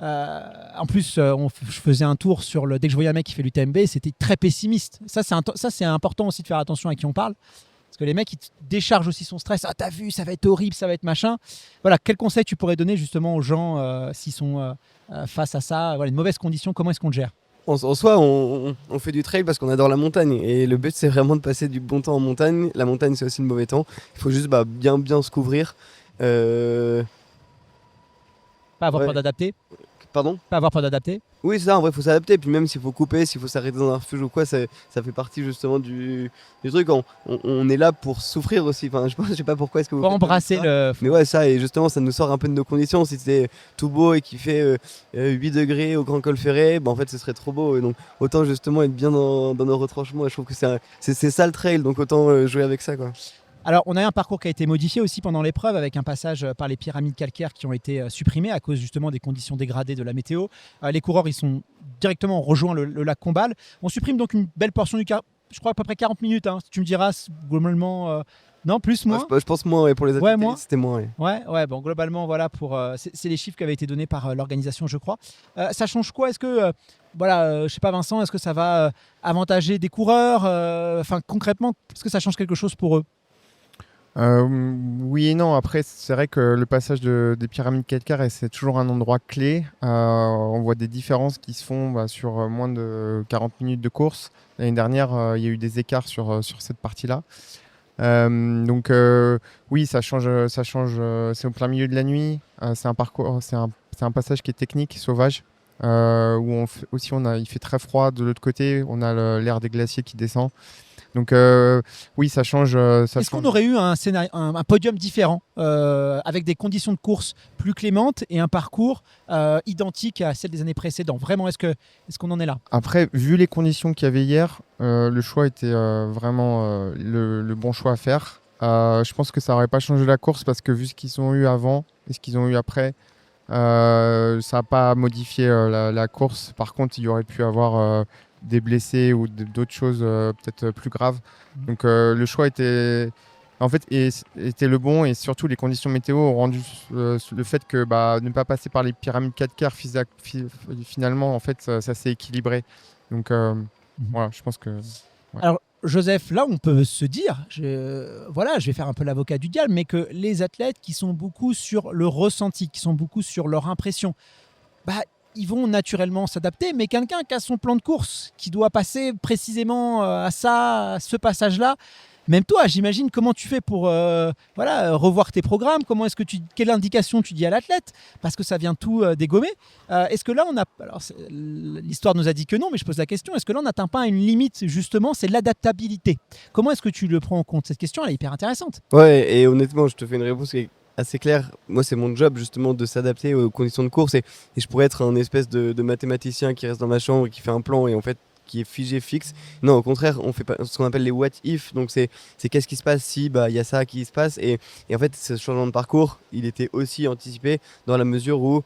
en plus, je faisais un tour dès que je voyais un mec qui fait l'UTMB, c'était très pessimiste. Ça c'est important aussi de faire attention à qui on parle. Parce que les mecs, ils déchargent aussi son stress. Ah, t'as vu, ça va être horrible, ça va être machin. Voilà, quel conseil tu pourrais donner justement aux gens s'ils sont face à ça, voilà, une mauvaise condition, comment est-ce qu'on le gère? En soi, on fait du trail parce qu'on adore la montagne. Et le but, c'est vraiment de passer du bon temps en montagne. La montagne, c'est aussi le mauvais temps. Il faut juste bien se couvrir. Pas avoir peur d'adapter. Pardon ? Pas avoir peur d'adapter. Oui, c'est ça, en vrai, il faut s'adapter. Puis même s'il faut couper, s'il faut s'arrêter dans un refuge ou quoi, ça fait partie justement du truc. On est là pour souffrir aussi. Enfin, je sais pas pourquoi est-ce que vous Pour faites embrasser ça. le... Mais ouais, ça, et justement, ça nous sort un peu de nos conditions. Si c'était tout beau et qu'il fait 8 degrés au Grand Col Ferret, en fait, ce serait trop beau. Et donc, autant justement être bien dans nos retranchements. Et je trouve que c'est ça le trail, donc autant jouer avec ça, quoi. Alors, on a un parcours qui a été modifié aussi pendant l'épreuve avec un passage par les pyramides calcaires qui ont été supprimées à cause justement des conditions dégradées de la météo. Les coureurs, ils sont directement rejoint le lac Combal. On supprime donc une belle portion je crois à peu près 40 minutes. Hein. Tu me diras globalement... Non, plus, moins. Je pense moins, ouais, pour les athlètes, moins. c'était moins. Ouais, bon, globalement, voilà, c'est les chiffres qui avaient été donnés par l'organisation, je crois. Ça change quoi? Est-ce que, je sais pas, Vincent, est-ce que ça va avantager des coureurs? Concrètement, est-ce que ça change quelque chose pour eux? Oui et non. Après, c'est vrai que le passage des pyramides calcaires, c'est toujours un endroit clé. On voit des différences qui se font sur moins de 40 minutes de course. L'année dernière, il y a eu des écarts sur cette partie-là. Donc oui, ça change. C'est au plein milieu de la nuit. C'est un parcours, c'est un passage qui est technique, sauvage, où il fait très froid de l'autre côté. On a l'air des glaciers qui descend. Donc oui, ça change. Est-ce qu'on aurait eu un podium différent avec des conditions de course plus clémentes et un parcours identique à celle des années précédentes? Vraiment, est-ce qu'on en est là? Après, vu les conditions qu'il y avait hier, le choix était vraiment le bon choix à faire. Je pense que ça n'aurait pas changé la course parce que vu ce qu'ils ont eu avant et ce qu'ils ont eu après, ça n'a pas modifié la course. Par contre, il y aurait pu avoir des blessés ou d'autres choses peut-être plus graves. Donc le choix était le bon et surtout les conditions météo ont rendu le fait que ne pas passer par les pyramides calcaires finalement en fait ça s'est équilibré. Donc voilà, je pense que... Ouais. Alors Joseph, là on peut se dire, je vais faire un peu l'avocat du diable, mais que les athlètes qui sont beaucoup sur le ressenti, qui sont beaucoup sur leur impression, ils vont naturellement s'adapter, mais quelqu'un qui a son plan de course, qui doit passer précisément à ce passage-là, même toi, j'imagine, comment tu fais pour revoir tes programmes, quelle indication tu dis à l'athlète, parce que ça vient tout dégommer. Est-ce que là, l'histoire nous a dit que non, mais je pose la question, est-ce que là, on n'atteint pas une limite, justement, c'est l'adaptabilité? Comment est-ce que tu le prends en compte? Cette question, elle est hyper intéressante. Ouais, et honnêtement, je te fais une réponse qui est assez claire. Moi, c'est mon job, justement, de s'adapter aux conditions de course, et je pourrais être un espèce de mathématicien qui reste dans ma chambre et qui fait un plan, et en fait, qui est figé, fixe. Non, au contraire, on fait pas ce qu'on appelle les what if. Donc c'est qu'est-ce qui se passe si il y a ça qui se passe. Et en fait, ce changement de parcours, il était aussi anticipé dans la mesure où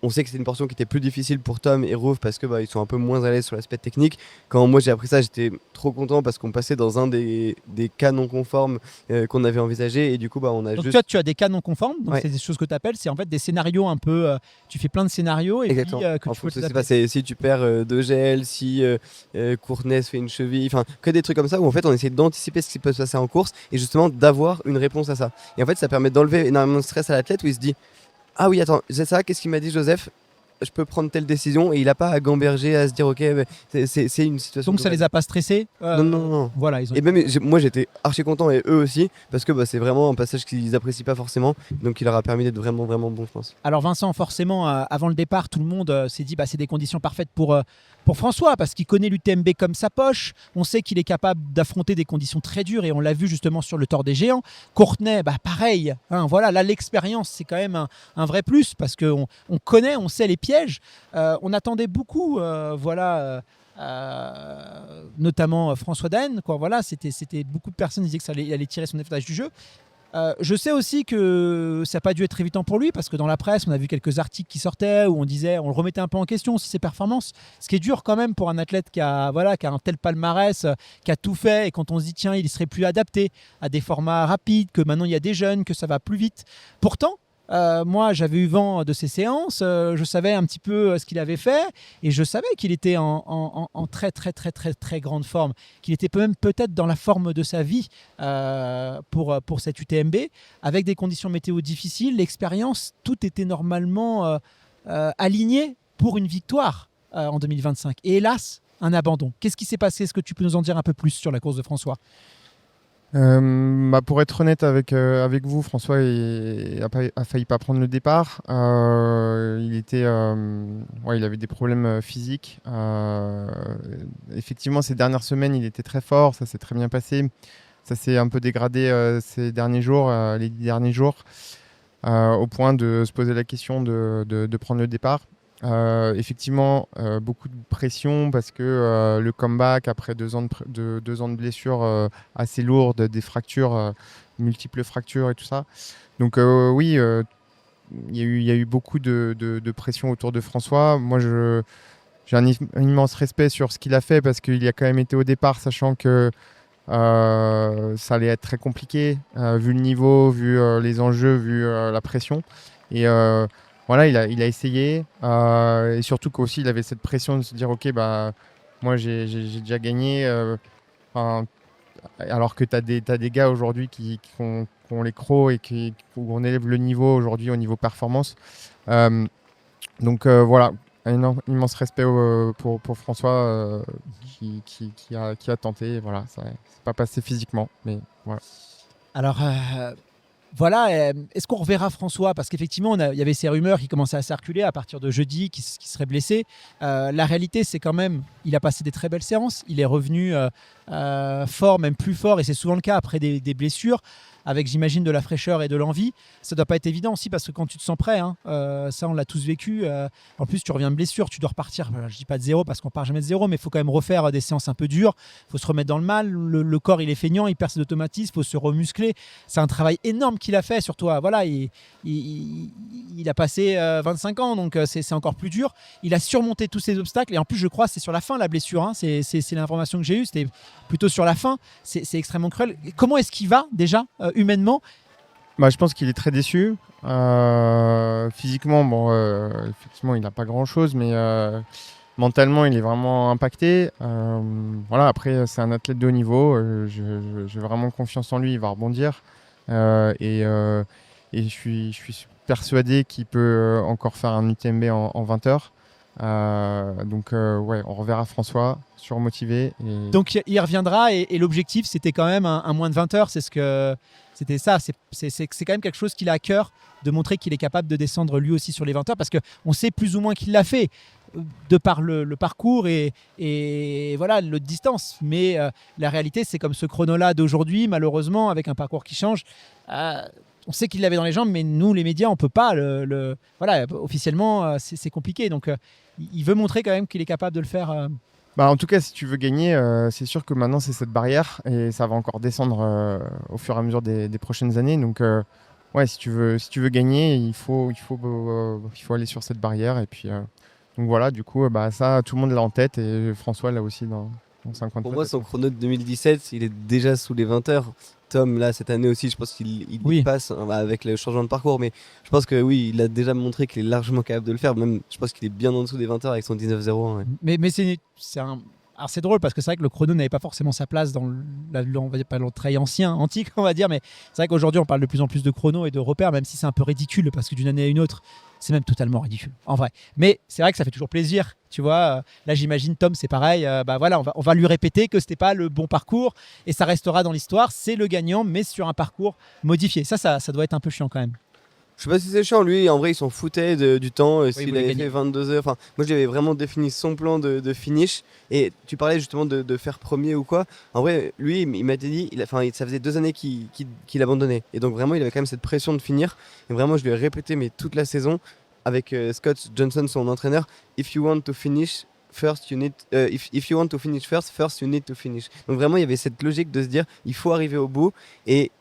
on sait que c'était une portion qui était plus difficile pour Tom et Rouv parce que ils sont un peu moins à l'aise sur l'aspect technique. Quand moi j'ai appris ça, j'étais trop content parce qu'on passait dans un des cas non conformes qu'on avait envisagé et du coup on a Donc juste... toi, tu as des cas non conformes, donc Ouais. c'est des choses que tu appelles, c'est en fait des scénarios un peu, tu fais plein de scénarios et Exactement. puis que En tu peux fonction, les c'est pas, adapter. si tu perds de gel, si Courtney se fait une cheville, enfin que des trucs comme ça où en fait on essaie d'anticiper ce qui peut se passer en course et justement d'avoir une réponse à ça. Et en fait ça permet d'enlever énormément de stress à l'athlète où il se dit ah oui attends, c'est ça, qu'est-ce qu'il m'a dit Joseph? Je peux prendre telle décision et il a pas à gamberger, à se dire ok c'est une situation. Donc ça les a pas stressés. Non, non, non. Voilà, ils ont. Et même moi j'étais archi content et eux aussi parce que c'est vraiment un passage qu'ils apprécient pas forcément donc il leur a permis d'être vraiment vraiment bon je pense. Alors Vincent, forcément, avant le départ, tout le monde s'est dit c'est des conditions parfaites pour François parce qu'il connaît l'UTMB comme sa poche. On sait qu'il est capable d'affronter des conditions très dures et on l'a vu justement sur le Tour des Géants. Courtney, pareil. Voilà, là l'expérience c'est quand même un vrai plus parce qu'on connaît, on sait les pièges. On attendait beaucoup, notamment François Daen. Voilà, c'était beaucoup de personnes disaient que ça allait tirer son avantage du jeu. Je sais aussi que ça n'a pas dû être évident pour lui parce que dans la presse, on a vu quelques articles qui sortaient où on le remettait un peu en question sur ses performances. Ce qui est dur quand même pour un athlète qui a un tel palmarès, qui a tout fait et quand on se dit tiens, il serait plus adapté à des formats rapides, que maintenant il y a des jeunes, que ça va plus vite. Pourtant, moi, j'avais eu vent de ses séances, je savais un petit peu ce qu'il avait fait et je savais qu'il était en très, très, très, très, très grande forme, qu'il était même peut-être dans la forme de sa vie pour cette UTMB, avec des conditions météo difficiles, l'expérience, tout était normalement aligné pour une victoire en 2025. Et hélas, un abandon. Qu'est-ce qui s'est passé? Est-ce que tu peux nous en dire un peu plus sur la course de François? Pour être honnête avec vous, François a failli pas prendre le départ. Il avait des problèmes physiques. Effectivement, ces dernières semaines, il était très fort, ça s'est très bien passé. Ça s'est un peu dégradé ces derniers jours, les 10 derniers jours, au point de se poser la question de prendre le départ. Effectivement, beaucoup de pression parce que le comeback après 2 ans de blessures assez lourdes, des fractures, multiples fractures et tout ça. Donc oui, il y a eu beaucoup de pression autour de François. Moi, j'ai un immense respect sur ce qu'il a fait parce qu'il a quand même été au départ sachant que ça allait être très compliqué vu le niveau, vu les enjeux, vu la pression. Et voilà, il a essayé et surtout qu'aussi il avait cette pression de se dire ok moi j'ai déjà gagné alors que tu as des gars aujourd'hui qui ont les crocs et où on élève le niveau aujourd'hui au niveau performance. Donc voilà, un immense respect pour François qui a tenté. Voilà, ça n'est pas passé physiquement, mais voilà. Alors voilà, est-ce qu'on reverra François? Parce qu'effectivement, il y avait ces rumeurs qui commençaient à circuler à partir de jeudi, qui serait blessé. La réalité, c'est quand même, il a passé des très belles séances. Il est revenu fort, même plus fort, et c'est souvent le cas après des blessures, avec, j'imagine, de la fraîcheur et de l'envie. Ça doit pas être évident aussi, parce que quand tu te sens prêt, ça, on l'a tous vécu. En plus, tu reviens de blessure, tu dois repartir. Je dis pas de zéro, parce qu'on part jamais de zéro, mais il faut quand même refaire des séances un peu dures. Il faut se remettre dans le mal. Le corps, il est feignant, il perd ses automatismes, il faut se remuscler. C'est un travail énorme qu'il a fait sur toi. Voilà, il a passé 25 ans, donc c'est encore plus dur. Il a surmonté tous ces obstacles, et en plus, je crois, c'est sur la fin, la blessure. C'est l'information que j'ai eue, c'était plutôt sur la fin. C'est extrêmement cruel. Comment est-ce qu'il va, déjà, humainement? Je pense qu'il est très déçu. Physiquement, effectivement, il n'a pas grand-chose, mais mentalement, il est vraiment impacté. Voilà, après, c'est un athlète de haut niveau. J'ai vraiment confiance en lui, il va rebondir. Et je suis persuadé qu'il peut encore faire un UTMB en 20 heures. Donc, on reverra François surmotivé. Donc, il reviendra et l'objectif, c'était quand même un moins de 20 heures. C'était ça. C'est quand même quelque chose qu'il a à cœur de montrer qu'il est capable de descendre lui aussi sur les 20 heures parce qu'on sait plus ou moins qu'il l'a fait de par le parcours et voilà, l'autre distance. Mais la réalité, c'est comme ce chrono-là d'aujourd'hui, malheureusement, avec un parcours qui change. On sait qu'il l'avait dans les jambes, mais nous, les médias, on ne peut pas. Voilà, officiellement, c'est compliqué. Donc, il veut montrer quand même qu'il est capable de le faire. En tout cas, si tu veux gagner, c'est sûr que maintenant, c'est cette barrière et ça va encore descendre au fur et à mesure des prochaines années. Donc, ouais, si tu veux gagner, il faut aller sur cette barrière. Et puis, donc voilà, du coup, ça, tout le monde l'a en tête et François l'a aussi dans 50 Pour mètres. moi, son chrono de 2017, il est déjà sous les 20 heures. Tom, là, cette année aussi, je pense qu'il y Oui. passe avec le changement de parcours. Mais je pense que oui, il a déjà montré qu'il est largement capable de le faire. Même, je pense qu'il est bien en dessous des 20 heures avec son 19,01. Ouais. Mais c'est un. Alors c'est drôle parce que c'est vrai que le chrono n'avait pas forcément sa place dans on va dire pas le trail antique, on va dire, mais c'est vrai qu'aujourd'hui on parle de plus en plus de chrono et de repères, même si c'est un peu ridicule parce que d'une année à une autre, c'est même totalement ridicule en vrai. Mais c'est vrai que ça fait toujours plaisir, tu vois. Là j'imagine Tom, c'est pareil. Voilà, on va lui répéter que c'était pas le bon parcours et ça restera dans l'histoire. C'est le gagnant, mais sur un parcours modifié. Ça doit être un peu chiant quand même. Je sais pas si c'est chiant, lui, en vrai, il s'en foutait du temps, il s'il voulait avait gagner. fait 22 heures. Enfin, moi, j'avais vraiment défini son plan de finish. Et tu parlais justement de faire premier ou quoi. En vrai, lui, il m'a dit, ça faisait 2 années qu'il abandonnait. Et donc, vraiment, il avait quand même cette pression de finir. Et vraiment, je lui ai répété, mais toute la saison, avec Scott Johnson, son entraîneur, if you want to finish first, you need, if you want to finish first, you need to finish. Donc, vraiment, il y avait cette logique de se dire, il faut arriver au bout. Et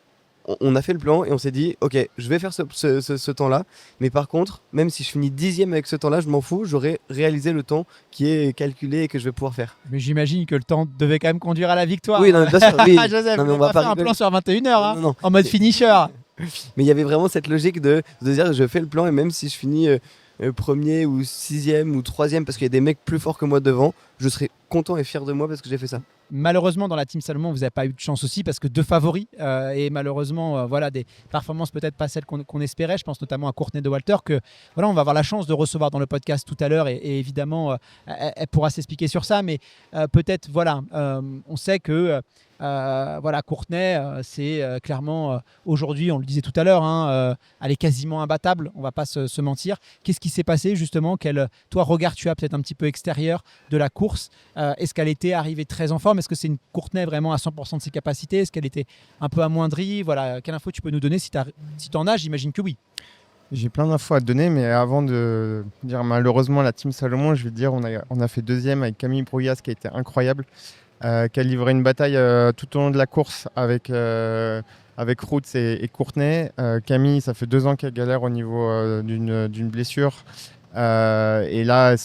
on a fait le plan et on s'est dit ok, je vais faire ce temps-là, mais par contre, même si je finis 10e avec ce temps-là, je m'en fous, j'aurai réalisé le temps qui est calculé et que je vais pouvoir faire. Mais j'imagine que le temps devait quand même conduire à la victoire. Oui, non, bien sûr, oui. Joseph, Non, mais on on va va pas faire un rigoler. plan sur 21 heures, hein, Non, non, non. en mode finisher. Mais il y avait vraiment cette logique de dire je fais le plan et même si je finis premier ou 6e ou 3e parce qu'il y a des mecs plus forts que moi devant, je serai content et fier de moi parce que j'ai fait ça. Malheureusement, dans la Team Salomon, vous n'avez pas eu de chance aussi parce que 2 favoris et malheureusement, voilà, des performances peut-être pas celles qu'on espérait. Je pense notamment à Courtney de Walter que voilà, on va avoir la chance de recevoir dans le podcast tout à l'heure et évidemment, elle pourra s'expliquer sur ça. Mais peut-être, voilà, on sait que voilà, Courtney, c'est clairement aujourd'hui, on le disait tout à l'heure, hein, elle est quasiment imbattable. On va pas se mentir. Qu'est-ce qui s'est passé justement? Toi, regard, tu as peut-être un petit peu extérieur de la course. Est-ce qu'elle était arrivée très en forme? Est-ce que c'est une Courtney vraiment à 100% de ses capacités? Est-ce qu'elle était un peu amoindrie? Voilà, quelle info tu peux nous donner si tu en as? J'imagine que oui. J'ai plein d'infos à te donner, mais avant de dire malheureusement la Team Salomon, je vais te dire on a fait 2e avec Camille Brouillas qui a été incroyable, qui a livré une bataille tout au long de la course avec Roots et Courtney. Camille, ça fait 2 ans qu'elle galère au niveau d'une blessure. Et là, elle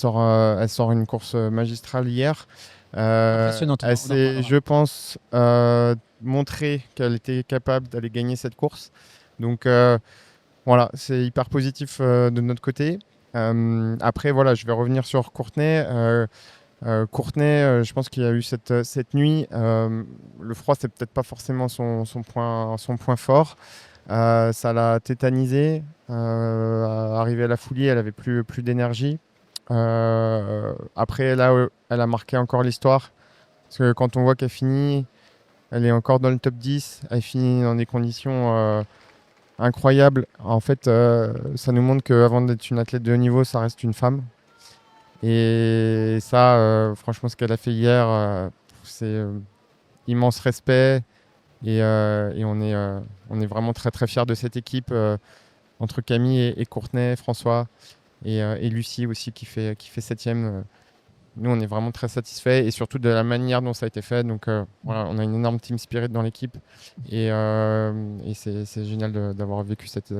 sort une course magistrale hier. Impressionnante. Elle s'est, je pense, montré qu'elle était capable d'aller gagner cette course. Donc voilà, c'est hyper positif de notre côté. Après, voilà, je vais revenir sur Courtney. Courtney, je pense qu'il y a eu cette nuit. Le froid, c'est peut-être pas forcément son point fort. Ça l'a tétanisée. Arrivée à la Fouilly, elle avait plus d'énergie. Après, là, elle a marqué encore l'histoire. Parce que quand on voit qu'elle finit, elle est encore dans le top 10. Elle finit dans des conditions incroyables. En fait, ça nous montre qu'avant d'être une athlète de haut niveau, ça reste une femme. Et ça, franchement, ce qu'elle a fait hier, c'est immense respect. Et on est vraiment très très fiers de cette équipe entre Camille et Courtney, François et Lucie aussi qui fait 7e. Nous, on est vraiment très satisfaits et surtout de la manière dont ça a été fait. Donc voilà, on a une énorme team spirit dans l'équipe et c'est génial d'avoir vécu cette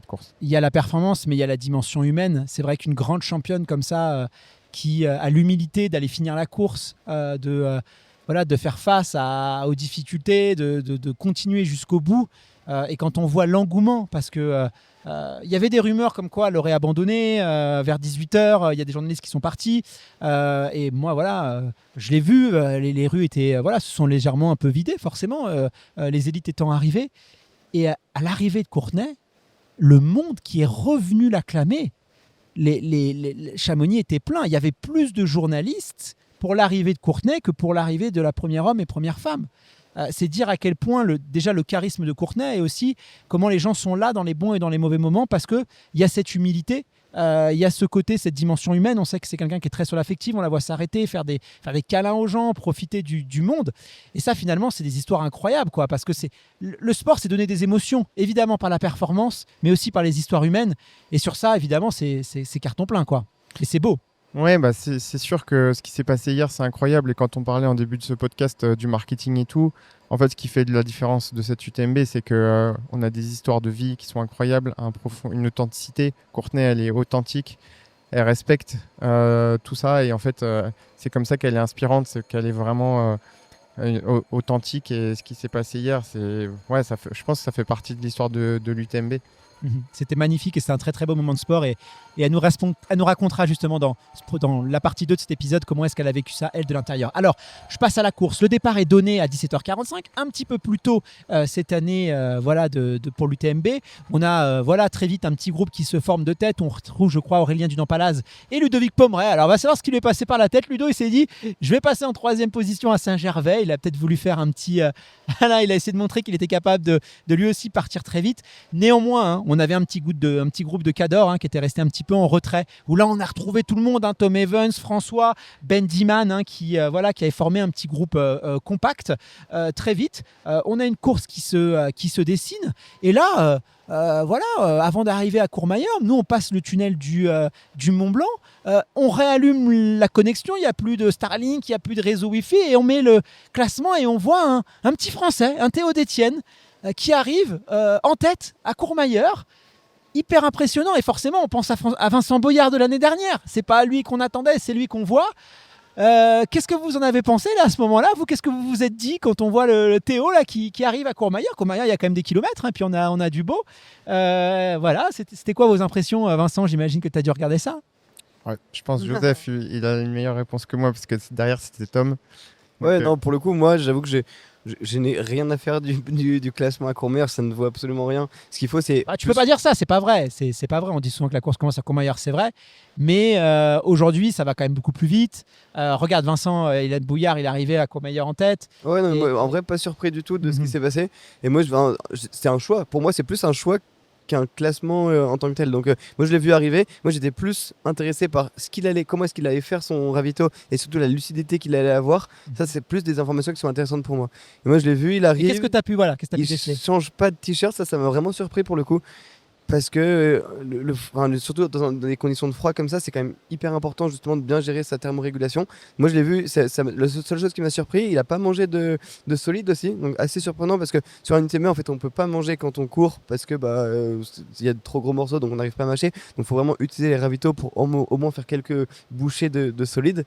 course. Il y a la performance, mais il y a la dimension humaine. C'est vrai qu'une grande championne comme ça, qui a l'humilité d'aller finir la course, de faire face aux difficultés, de continuer jusqu'au bout. Et quand on voit l'engouement, parce que il y avait des rumeurs comme quoi elle aurait abandonné vers 18h, il y a des journalistes qui sont partis. Et moi, voilà, je l'ai vu, les rues étaient, se sont légèrement un peu vidées, forcément, les élites étant arrivées. Et à l'arrivée de Courtney, le monde qui est revenu l'acclamer, les Chamonix était plein. Il y avait plus de journalistes pour l'arrivée de Courtney que pour l'arrivée de la première homme et première femme. C'est dire à quel point déjà le charisme de Courtney et aussi comment les gens sont là dans les bons et dans les mauvais moments parce qu'il y a cette humilité, il y a ce côté, cette dimension humaine. On sait que c'est quelqu'un qui est très sur l'affective, on la voit s'arrêter, faire des câlins aux gens, profiter du monde. Et ça, finalement, c'est des histoires incroyables, quoi, parce que le sport, c'est donner des émotions, évidemment par la performance, mais aussi par les histoires humaines. Et sur ça, évidemment, c'est carton plein, quoi. Et c'est beau. Ouais, bah c'est sûr que ce qui s'est passé hier, c'est incroyable. Et quand on parlait en début de ce podcast du marketing et tout, en fait, ce qui fait de la différence de cette UTMB, c'est que on a des histoires de vie qui sont incroyables, une authenticité. Courtenay, elle est authentique, elle respecte tout ça. Et en fait, c'est comme ça qu'elle est inspirante, c'est qu'elle est vraiment authentique. Et ce qui s'est passé hier, je pense que ça fait partie de l'histoire de l'UTMB. C'était magnifique et c'est un très très beau moment de sport et elle nous racontera justement dans la partie 2 de cet épisode comment est-ce qu'elle a vécu ça elle de l'intérieur. Alors je passe à la course, le départ est donné à 17h45, un petit peu plus tôt cette année pour l'UTMB. On a très vite un petit groupe qui se forme de tête, on retrouve je crois Aurélien Dunant-Palaz et Ludovic Pomeray. Alors on va savoir ce qui lui est passé par la tête. Ludo il s'est dit je vais passer en 3e position à Saint-Gervais, il a peut-être voulu faire un petit là, il a essayé de montrer qu'il était capable de lui aussi partir très vite. Néanmoins, on avait un petit groupe de cadors qui était resté un petit peu en retrait. Où là, on a retrouvé tout le monde, Tom Evans, François, Ben Diman, qui avait formé un petit groupe compact très vite. On a une course qui se dessine. Et là, avant d'arriver à Courmayeur, nous, on passe le tunnel du Mont Blanc. On réallume la connexion, il n'y a plus de Starlink, il n'y a plus de réseau Wi-Fi et on met le classement et on voit un petit Français, un Théo Détienne, qui arrive en tête à Courmayeur. Hyper impressionnant et forcément on pense à Vincent Boyard de l'année dernière. C'est pas lui qu'on attendait, c'est lui qu'on voit. Qu'est-ce que vous en avez pensé là à ce moment-là? Vous, qu'est-ce que vous vous êtes dit quand on voit le Théo là qui arrive à Courmayeur? Courmayeur, il y a quand même des kilomètres, puis on a du beau. C'était quoi vos impressions, Vincent? J'imagine que tu as dû regarder ça. Ouais, je pense que Joseph, il a une meilleure réponse que moi parce que derrière c'était Tom. Ouais, non, pour le coup, moi, j'avoue que je n'ai rien à faire du classement à Courmayeur, ça ne vaut absolument rien. Ce qu'il faut, c'est. Tu peux pas dire ça, c'est pas vrai. C'est pas vrai. On dit souvent que la course commence à Courmayeur, c'est vrai. Mais aujourd'hui, ça va quand même beaucoup plus vite. Regarde, Vincent, Hélène Bouillard, il est arrivé à Courmayeur en tête. Ouais, non, moi, en vrai, pas surpris du tout de ce qui s'est passé. Et moi, c'est un choix. Pour moi, c'est plus un choix qu'un classement en tant que tel. Donc moi je l'ai vu arriver, moi j'étais plus intéressé par comment est-ce qu'il allait faire son ravito et surtout la lucidité qu'il allait avoir. Ça c'est plus des informations qui sont intéressantes pour moi. Et moi je l'ai vu, il arrive. Qu'est-ce que tu as pu il change pas de t-shirt, ça m'a vraiment surpris pour le coup. Parce que surtout dans des conditions de froid comme ça, c'est quand même hyper important justement de bien gérer sa thermorégulation. Moi je l'ai vu, la seule chose qui m'a surpris, il a pas mangé de solide aussi, donc assez surprenant parce que sur un UTMB en fait on peut pas manger quand on court parce que il y a de trop gros morceaux donc on n'arrive pas à mâcher. Donc il faut vraiment utiliser les ravitaux pour au moins faire quelques bouchées de solide.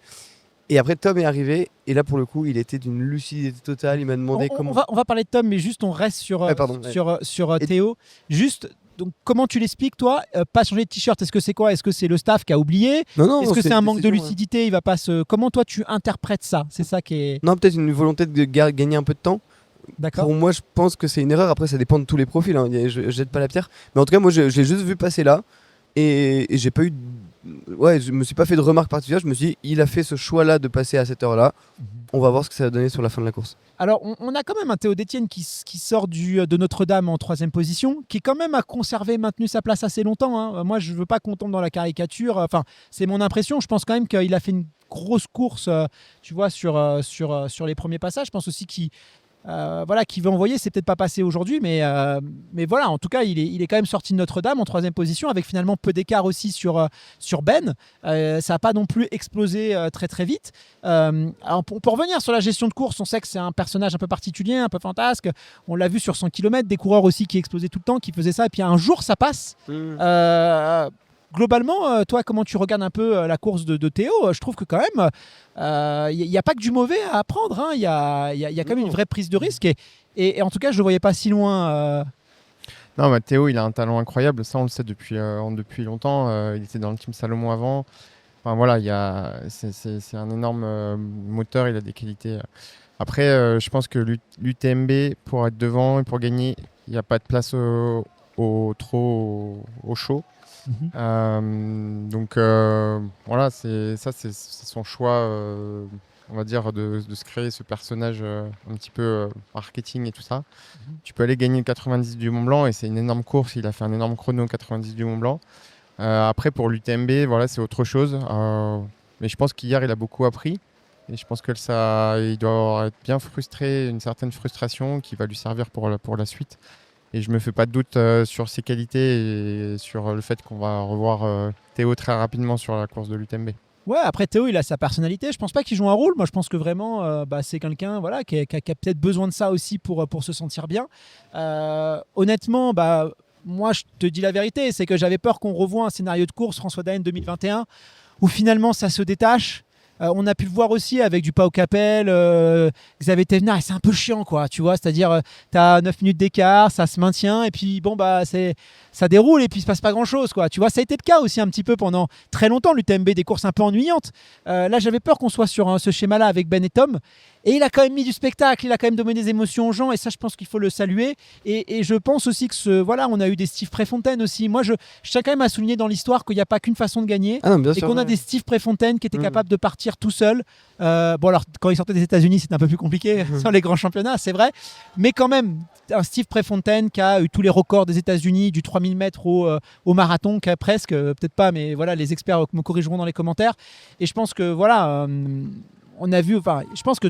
Et après Tom est arrivé et là pour le coup il était d'une lucidité totale, il m'a demandé comment... On va parler de Tom mais juste on reste sur Théo. Juste... Donc, comment tu l'expliques, toi? Pas changer de t-shirt, est-ce que c'est quoi? Est-ce que c'est le staff qui a oublié? Non, est-ce que c'est un manque de lucidité? Il va pas se... Comment toi tu interprètes ça? C'est ça qui est... Non, peut-être une volonté de gagner un peu de temps. D'accord. Pour moi, je pense que c'est une erreur. Après, ça dépend de tous les profils. Je jette pas la pierre. Mais en tout cas, moi, je l'ai juste vu passer là. Et j'ai pas eu... Ouais, je me suis pas fait de remarques particulières. Je me suis dit, il a fait ce choix-là de passer à cette heure-là. On va voir ce que ça va donner sur la fin de la course. Alors, on a quand même un Théo Détienne qui sort de Notre-Dame en 3e position, qui quand même a maintenu sa place assez longtemps. Moi, je veux pas qu'on tombe dans la caricature. Enfin, c'est mon impression. Je pense quand même qu'il a fait une grosse course, tu vois, sur les premiers passages. Je pense aussi qu'il veut envoyer, c'est peut-être pas passé aujourd'hui, mais voilà, en tout cas, il est quand même sorti de Notre-Dame en 3e position, avec finalement peu d'écart aussi sur Ben. Ça n'a pas non plus explosé très très vite. Alors pour revenir sur la gestion de course, on sait que c'est un personnage un peu particulier, un peu fantasque. On l'a vu sur 100 km, des coureurs aussi qui explosaient tout le temps, qui faisaient ça, et puis un jour ça passe. Globalement, toi, comment tu regardes un peu la course de Théo? Je trouve que quand même, il n'y a pas que du mauvais à apprendre. Il y a quand même une vraie prise de risque. Et en tout cas, je ne le voyais pas si loin. Non, Théo, il a un talent incroyable. Ça, on le sait depuis longtemps. Il était dans le team Salomon avant. Enfin, voilà, c'est un énorme moteur. Il a des qualités. Après, je pense que l'UTMB, pour être devant et pour gagner, il n'y a pas de place au chaud. Donc voilà, c'est son choix, on va dire, de se créer ce personnage un petit peu marketing et tout ça. Tu peux aller gagner le 90 du Mont Blanc et c'est une énorme course. Il a fait un énorme chrono 90 du Mont Blanc. Après pour l'UTMB, voilà, c'est autre chose. Mais je pense qu'hier il a beaucoup appris et je pense que il doit être bien frustré, une certaine frustration qui va lui servir pour la suite. Et je me fais pas de doute sur ses qualités et sur le fait qu'on va revoir Théo très rapidement sur la course de l'UTMB. Ouais, après Théo, il a sa personnalité. Je pense pas qu'il joue un rôle. Moi, je pense que vraiment, c'est quelqu'un voilà, qui a peut-être besoin de ça aussi pour se sentir bien. Honnêtement, moi, je te dis la vérité, c'est que j'avais peur qu'on revoie un scénario de course François Daen 2021 où finalement ça se détache. On a pu le voir aussi avec du Pau Capel, Xavier Thévenard, et c'est un peu chiant, quoi, tu vois, c'est-à-dire tu as 9 minutes d'écart, ça se maintient, et puis bon, ça déroule, et puis il se passe pas grand-chose, quoi, tu vois, ça a été le cas aussi un petit peu pendant très longtemps, l'UTMB, des courses un peu ennuyantes. Là, j'avais peur qu'on soit sur ce schéma-là avec Ben et Tom, et il a quand même mis du spectacle, il a quand même donné des émotions aux gens, et ça, je pense qu'il faut le saluer, et je pense aussi que voilà, on a eu des Steve Préfontaine aussi. Moi, je tiens quand même à souligner dans l'histoire qu'il n'y a pas qu'une façon de gagner, Ah non, bien et sûr, qu'on a ouais. des Steve Préfontaine qui étaient capables de partir tout seul. Bon, alors quand il sortait des États-Unis, c'était un peu plus compliqué sur les grands championnats, c'est vrai, mais quand même un Steve Préfontaine qui a eu tous les records des États-Unis, du 3000 mètres au marathon, qui a presque, peut-être pas, mais voilà, les experts me corrigeront dans les commentaires. Et je pense que voilà, on a vu, enfin, je pense que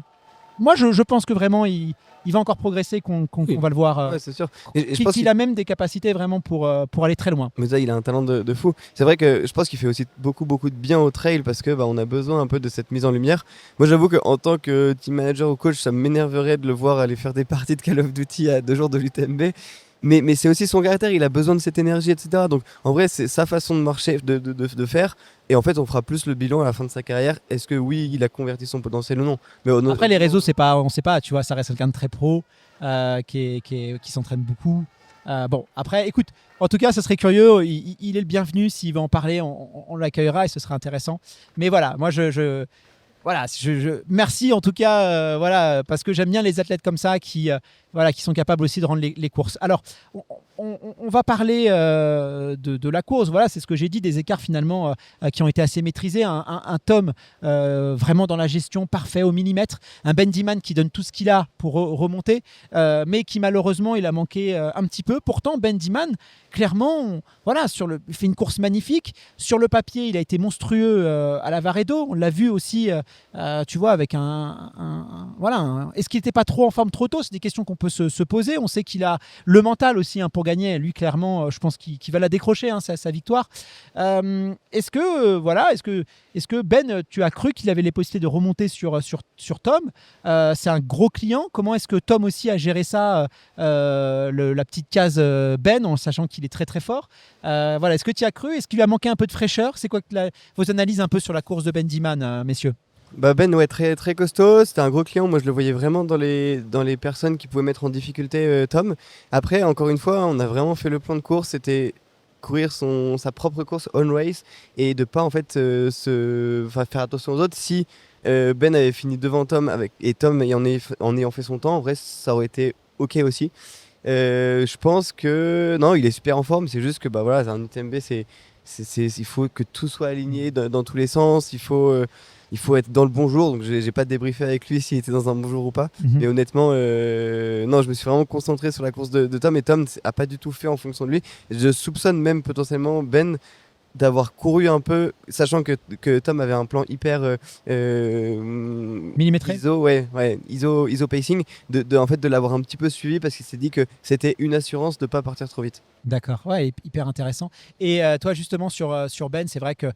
moi, je pense que vraiment, il va encore progresser, qu'on Oui. va le voir. Ouais, c'est sûr. Et je pense Qu'il a même des capacités vraiment pour aller très loin. Mais ça, il a un talent de fou. C'est vrai que je pense qu'il fait aussi beaucoup de bien au trail parce que on a besoin un peu de cette mise en lumière. Moi, j'avoue qu'en tant que team manager ou coach, ça m'énerverait de le voir aller faire des parties de Call of Duty à 2 jours de l'UTMB. Mais c'est aussi son caractère, il a besoin de cette énergie, etc. Donc en vrai, c'est sa façon de marcher, de faire. Et en fait, on fera plus le bilan à la fin de sa carrière. Est-ce que oui, il a converti son potentiel ou non? Mais Après, les réseaux, on sait pas, tu vois, ça reste quelqu'un de très pro, qui s'entraîne beaucoup. Bon, après, écoute, en tout cas, ce serait curieux. Il est le bienvenu. S'il veut en parler, on l'accueillera et ce sera intéressant. Mais voilà, moi, voilà, merci en tout cas, voilà, parce que j'aime bien les athlètes comme ça qui sont capables aussi de rendre les courses. Alors, on va parler de la course. Voilà, c'est ce que j'ai dit, des écarts finalement qui ont été assez maîtrisés. Un Tom vraiment dans la gestion, parfait au millimètre. Un Ben Diman qui donne tout ce qu'il a pour remonter, mais qui malheureusement il a manqué un petit peu. Pourtant, Ben Diman, clairement, voilà, il fait une course magnifique. Sur le papier, il a été monstrueux à la Varedo. On l'a vu aussi, tu vois, avec voilà. Est-ce qu'il n'était pas trop en forme trop tôt? C'est des questions qu'on peut se poser. On sait qu'il a le mental aussi pour gagner. Lui, clairement, je pense qu'il va la décrocher, sa victoire. Est-ce que Ben, tu as cru qu'il avait les possibilités de remonter sur Tom? C'est un gros client. Comment est-ce que Tom aussi a géré ça, la petite case Ben, en sachant qu'il est très très fort? Voilà, est-ce que tu y as cru? Est-ce qu'il lui a manqué un peu de fraîcheur? C'est quoi vos analyses un peu sur la course de Ben Diman, messieurs? Ben, ouais, très, très costaud, c'était un gros client. Moi, je le voyais vraiment dans les personnes qui pouvaient mettre en difficulté Tom. Après, encore une fois, on a vraiment fait le plan de course. C'était courir sa propre course on race et de pas en fait faire attention aux autres. Si Ben avait fini devant Tom et Tom en ayant fait son temps, en vrai, ça aurait été ok aussi. Je pense que non, il est super en forme. C'est juste que voilà, c'est un UTMB, il faut que tout soit aligné dans tous les sens. Il faut être dans le bon jour. Donc j'ai pas débriefé avec lui s'il était dans un bon jour ou pas. Mais honnêtement, non, je me suis vraiment concentré sur la course de Tom, et Tom a pas du tout fait en fonction de lui. Je soupçonne même potentiellement Ben d'avoir couru un peu, sachant que Tom avait un plan hyper millimétré, ISO pacing, de l'avoir un petit peu suivi parce qu'il s'est dit que c'était une assurance de pas partir trop vite. D'accord, ouais, hyper intéressant. Et toi, justement, sur Ben, c'est vrai que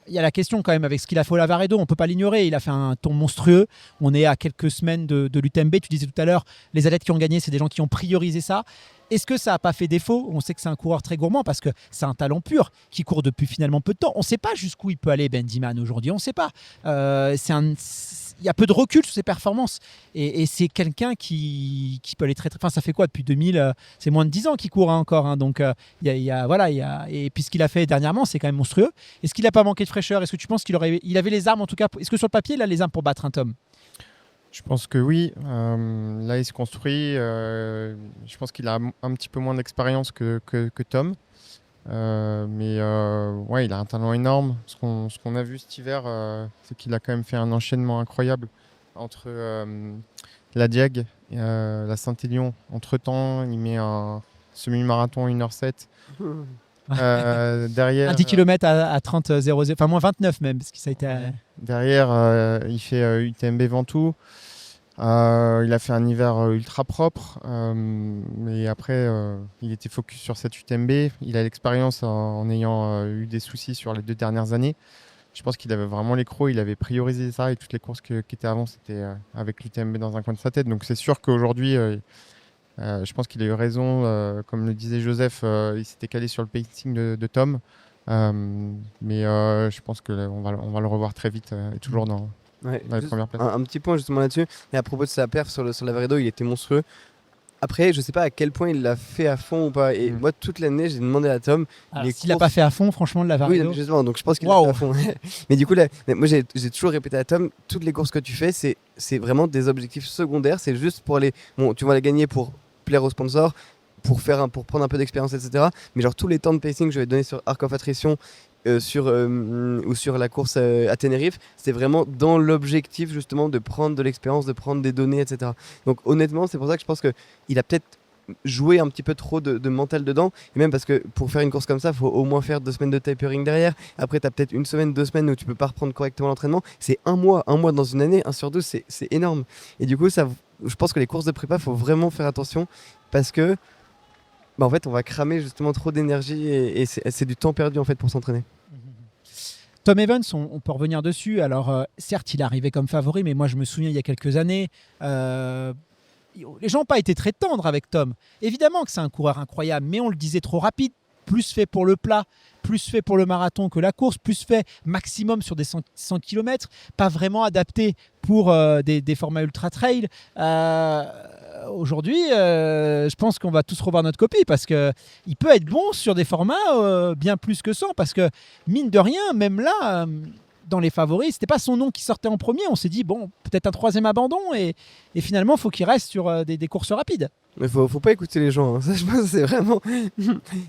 il y a la question quand même avec ce qu'il a fait au Lavaredo, on peut pas l'ignorer. Il a fait un tour monstrueux. On est à quelques semaines de l'UTMB. Tu disais tout à l'heure, les athlètes qui ont gagné, c'est des gens qui ont priorisé ça. Est-ce que ça n'a pas fait défaut? On sait que c'est un coureur très gourmand parce que c'est un talent pur qui court depuis finalement peu de temps. On ne sait pas jusqu'où il peut aller, Ben Diman, aujourd'hui. On ne sait pas. Il y a peu de recul sur ses performances. Et c'est quelqu'un qui peut aller très très... Enfin, ça fait quoi depuis 2000? C'est moins de 10 ans qu'il court encore. Donc, et puis ce qu'il a fait dernièrement, c'est quand même monstrueux. Est-ce qu'il n'a pas manqué de fraîcheur? Est-ce que tu penses qu'il avait les armes, en tout cas? Est-ce que sur le papier, il a les armes pour battre un Tom? Je pense que oui. Là, il se construit. Je pense qu'il a un petit peu moins d'expérience que Tom. Ouais, il a un talent énorme. Ce qu'on a vu cet hiver, c'est qu'il a quand même fait un enchaînement incroyable entre la Diag et la Saint-Élion. Entre-temps, il met un semi-marathon 1h07. Derrière, un 10 km à 30,00, enfin moins 29 même, parce que ça a été... Derrière, il fait UTMB Ventoux. Il a fait un hiver ultra propre, mais après, il était focus sur cette UTMB. Il a l'expérience en ayant eu des soucis sur les 2 dernières années. Je pense qu'il avait vraiment les crocs, il avait priorisé ça et toutes les courses qui étaient avant, c'était avec l'UTMB dans un coin de sa tête. Donc c'est sûr qu'aujourd'hui, je pense qu'il a eu raison. Comme le disait Joseph, il s'était calé sur le pacing de Tom. Mais je pense qu'on va le revoir très vite et toujours dans les Juste premières places. un petit point justement là-dessus. Et à propos de sa perf sur la Varedo, il était monstrueux. Après, je sais pas à quel point il l'a fait à fond ou pas. Et moi, toute l'année, j'ai demandé à Tom. Alors, les s'il n'a courses- pas fait à fond, franchement, de la Oui, Varedo. justement, donc je pense qu'il Waouh. l'a fait à fond. Mais du coup, là, moi, j'ai toujours répété à Tom, toutes les courses que tu fais, c'est vraiment des objectifs secondaires. C'est juste pour les. Bon, tu vas les gagner pour plaire aux sponsors, pour prendre un peu d'expérience, etc. Mais genre, tous les temps de pacing que je vais donner sur Arc of Attrition, ou sur la course à Tenerife, c'est vraiment dans l'objectif justement de prendre de l'expérience, de prendre des données, etc. Donc honnêtement, c'est pour ça que je pense qu'il a peut-être joué un petit peu trop de mental dedans, et même parce que pour faire une course comme ça, il faut au moins faire 2 semaines de tapering derrière. Après, tu as peut-être 1 semaine, 2 semaines où tu peux pas reprendre correctement l'entraînement. C'est un mois dans une année, 1 sur 12, c'est énorme. Et du coup, je pense que les courses de prépa, faut vraiment faire attention parce que en fait, on va cramer justement trop d'énergie et c'est du temps perdu en fait pour s'entraîner. Tom Evans, on peut revenir dessus. Alors, certes, il est arrivé comme favori, mais moi, je me souviens, il y a quelques années, les gens n'ont pas été très tendres avec Tom. Évidemment que c'est un coureur incroyable, mais on le disait trop rapide. Plus fait pour le plat, plus fait pour le marathon que la course, plus fait maximum sur des 100 km, pas vraiment adapté pour des formats ultra trail. Aujourd'hui, je pense qu'on va tous revoir notre copie parce qu'il peut être bon sur des formats bien plus que 100 parce que mine de rien, même là, dans les favoris, c'était pas son nom qui sortait en premier. On s'est dit, bon, peut-être un 3e abandon et finalement, il faut qu'il reste sur des courses rapides. Mais faut pas écouter les gens, hein. Ça, je pense que c'est vraiment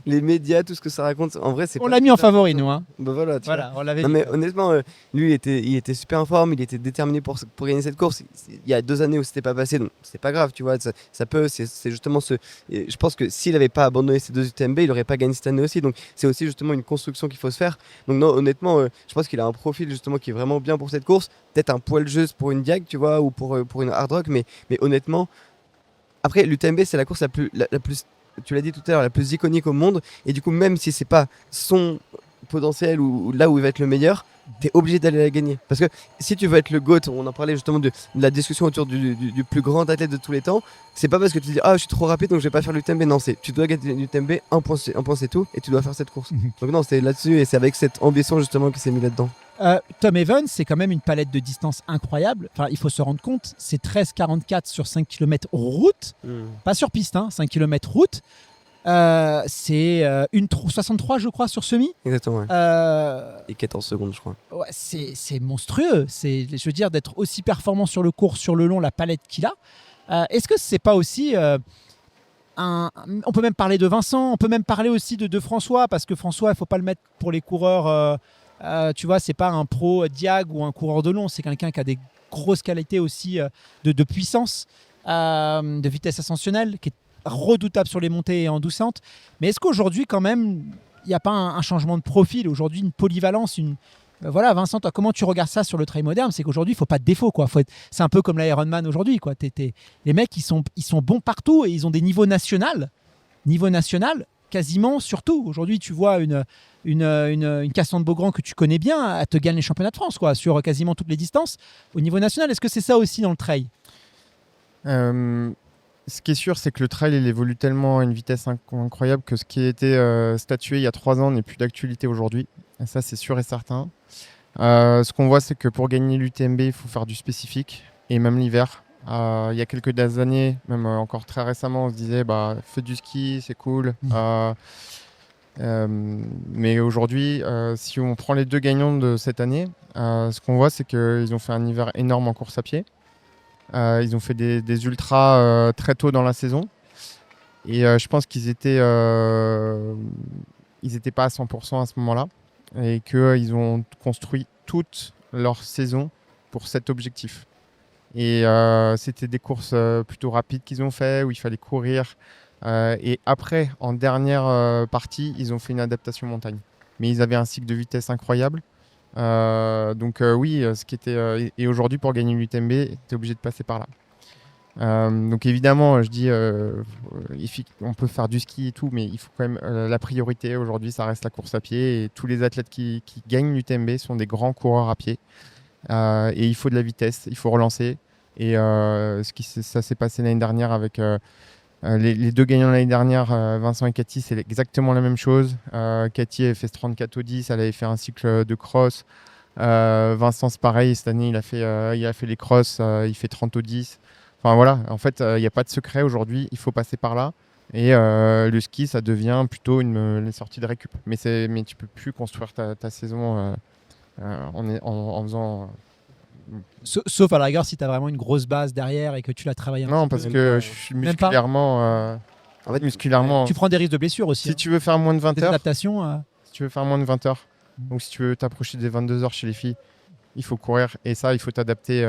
les médias, tout ce que ça raconte. En vrai, c'est On pas l'a mis en super favori, important. nous. Hein. Bah voilà, tu vois. Voilà, on l'avait Non dit. mais honnêtement, lui il était super en forme, il était déterminé pour gagner cette course. Il y a 2 années où c'était pas passé, donc c'est pas grave, tu vois. Ça peut, c'est justement et je pense que s'il avait pas abandonné ces 2 UTMB, il aurait pas gagné cette année aussi. Donc c'est aussi justement une construction qu'il faut se faire. Donc non, honnêtement, je pense qu'il a un profil justement qui est vraiment bien pour cette course. Peut-être un poil juste pour une Diag, tu vois, ou pour une hard rock, mais honnêtement. Après, l'UTMB, c'est la course la plus, tu l'as dit tout à l'heure, la plus iconique au monde. Et du coup, même si c'est pas son potentiel ou là où il va être le meilleur, t'es obligé d'aller la gagner. Parce que si tu veux être le GOAT, on en parlait justement de la discussion autour du plus grand athlète de tous les temps, c'est pas parce que tu dis je suis trop rapide donc je vais pas faire l'UTMB. Non, tu dois gagner l'UTMB, un point c'est tout, et tu dois faire cette course. Donc non, c'est là-dessus et c'est avec cette ambition justement qu'il s'est mis là-dedans. Tom Evans, c'est quand même une palette de distance incroyable. Enfin, il faut se rendre compte, c'est 13,44 sur 5 km route, pas sur piste, 5 km route. C'est 1,63 je crois sur semi. Exactement, ouais. Et 14 secondes, je crois. Ouais, c'est monstrueux. Je veux dire, d'être aussi performant sur le court, sur le long, la palette qu'il a. Est-ce que c'est pas aussi on peut même parler de Vincent, on peut même parler aussi de François, parce que François, il ne faut pas le mettre pour les coureurs. Tu vois, c'est pas un pro Diag ou un coureur de long, c'est quelqu'un qui a des grosses qualités aussi de puissance, de vitesse ascensionnelle, qui est redoutable sur les montées et en descente. Mais est-ce qu'aujourd'hui, quand même, il n'y a pas un changement de profil, aujourd'hui une polyvalence, voilà, Vincent, toi, comment tu regardes ça sur le trail moderne? C'est qu'aujourd'hui, il ne faut pas de défaut, quoi. C'est un peu comme l'Ironman aujourd'hui, quoi. Les mecs, ils sont bons partout et ils ont des niveaux national, quasiment surtout. Aujourd'hui, tu vois une Cassandre Beaugrand que tu connais bien, elle te gagne les championnats de France, quoi, sur quasiment toutes les distances. Au niveau national, est-ce que c'est ça aussi dans le trail? Ce qui est sûr, c'est que le trail il évolue tellement à une vitesse incroyable que ce qui a été statué il y a 3 ans n'est plus d'actualité aujourd'hui. Et ça, c'est sûr et certain. Ce qu'on voit, c'est que pour gagner l'UTMB, il faut faire du spécifique, et même l'hiver. Il y a quelques années, même encore très récemment, on se disait fais du ski, c'est cool. Mais aujourd'hui, si on prend les 2 gagnants de cette année, ce qu'on voit, c'est qu'ils ont fait un hiver énorme en course à pied. Ils ont fait des ultras très tôt dans la saison. Et je pense qu'ils étaient pas à 100% à ce moment-là. Et qu'ils ont construit toute leur saison pour cet objectif. Et c'était des courses plutôt rapides qu'ils ont fait, où il fallait courir. Et après, en dernière partie, ils ont fait une adaptation montagne. Mais ils avaient un cycle de vitesse incroyable. Donc oui, ce qui était et aujourd'hui pour gagner l'UTMB, tu es obligé de passer par là. Donc évidemment, je dis, on peut faire du ski et tout, mais il faut quand même la priorité aujourd'hui, ça reste la course à pied. Et tous les athlètes qui gagnent l'UTMB sont des grands coureurs à pied. Et il faut de la vitesse, il faut relancer. Et ça s'est passé l'année dernière avec les deux gagnants l'année dernière, Vincent et Cathy, c'est exactement la même chose. Cathy avait fait 34 au 10, elle avait fait un cycle de cross. Vincent, c'est pareil, cette année il a fait les crosses, il fait 30 au 10. Enfin voilà, en fait, il n'y a pas de secret aujourd'hui, il faut passer par là. Et le ski, ça devient plutôt une sortie de récup. Mais tu peux plus construire ta saison en faisant. Sauf à la rigueur si tu as vraiment une grosse base derrière et que tu la travailles un Non, petit parce peu. que je suis musculairement. En fait, musculairement. Tu prends des risques de blessure aussi. Si tu veux faire moins de 20 Des heures, adaptations. si tu veux faire moins de 20 heures, donc si tu veux t'approcher des 22 heures chez les filles, il faut courir. Et ça, il faut t'adapter.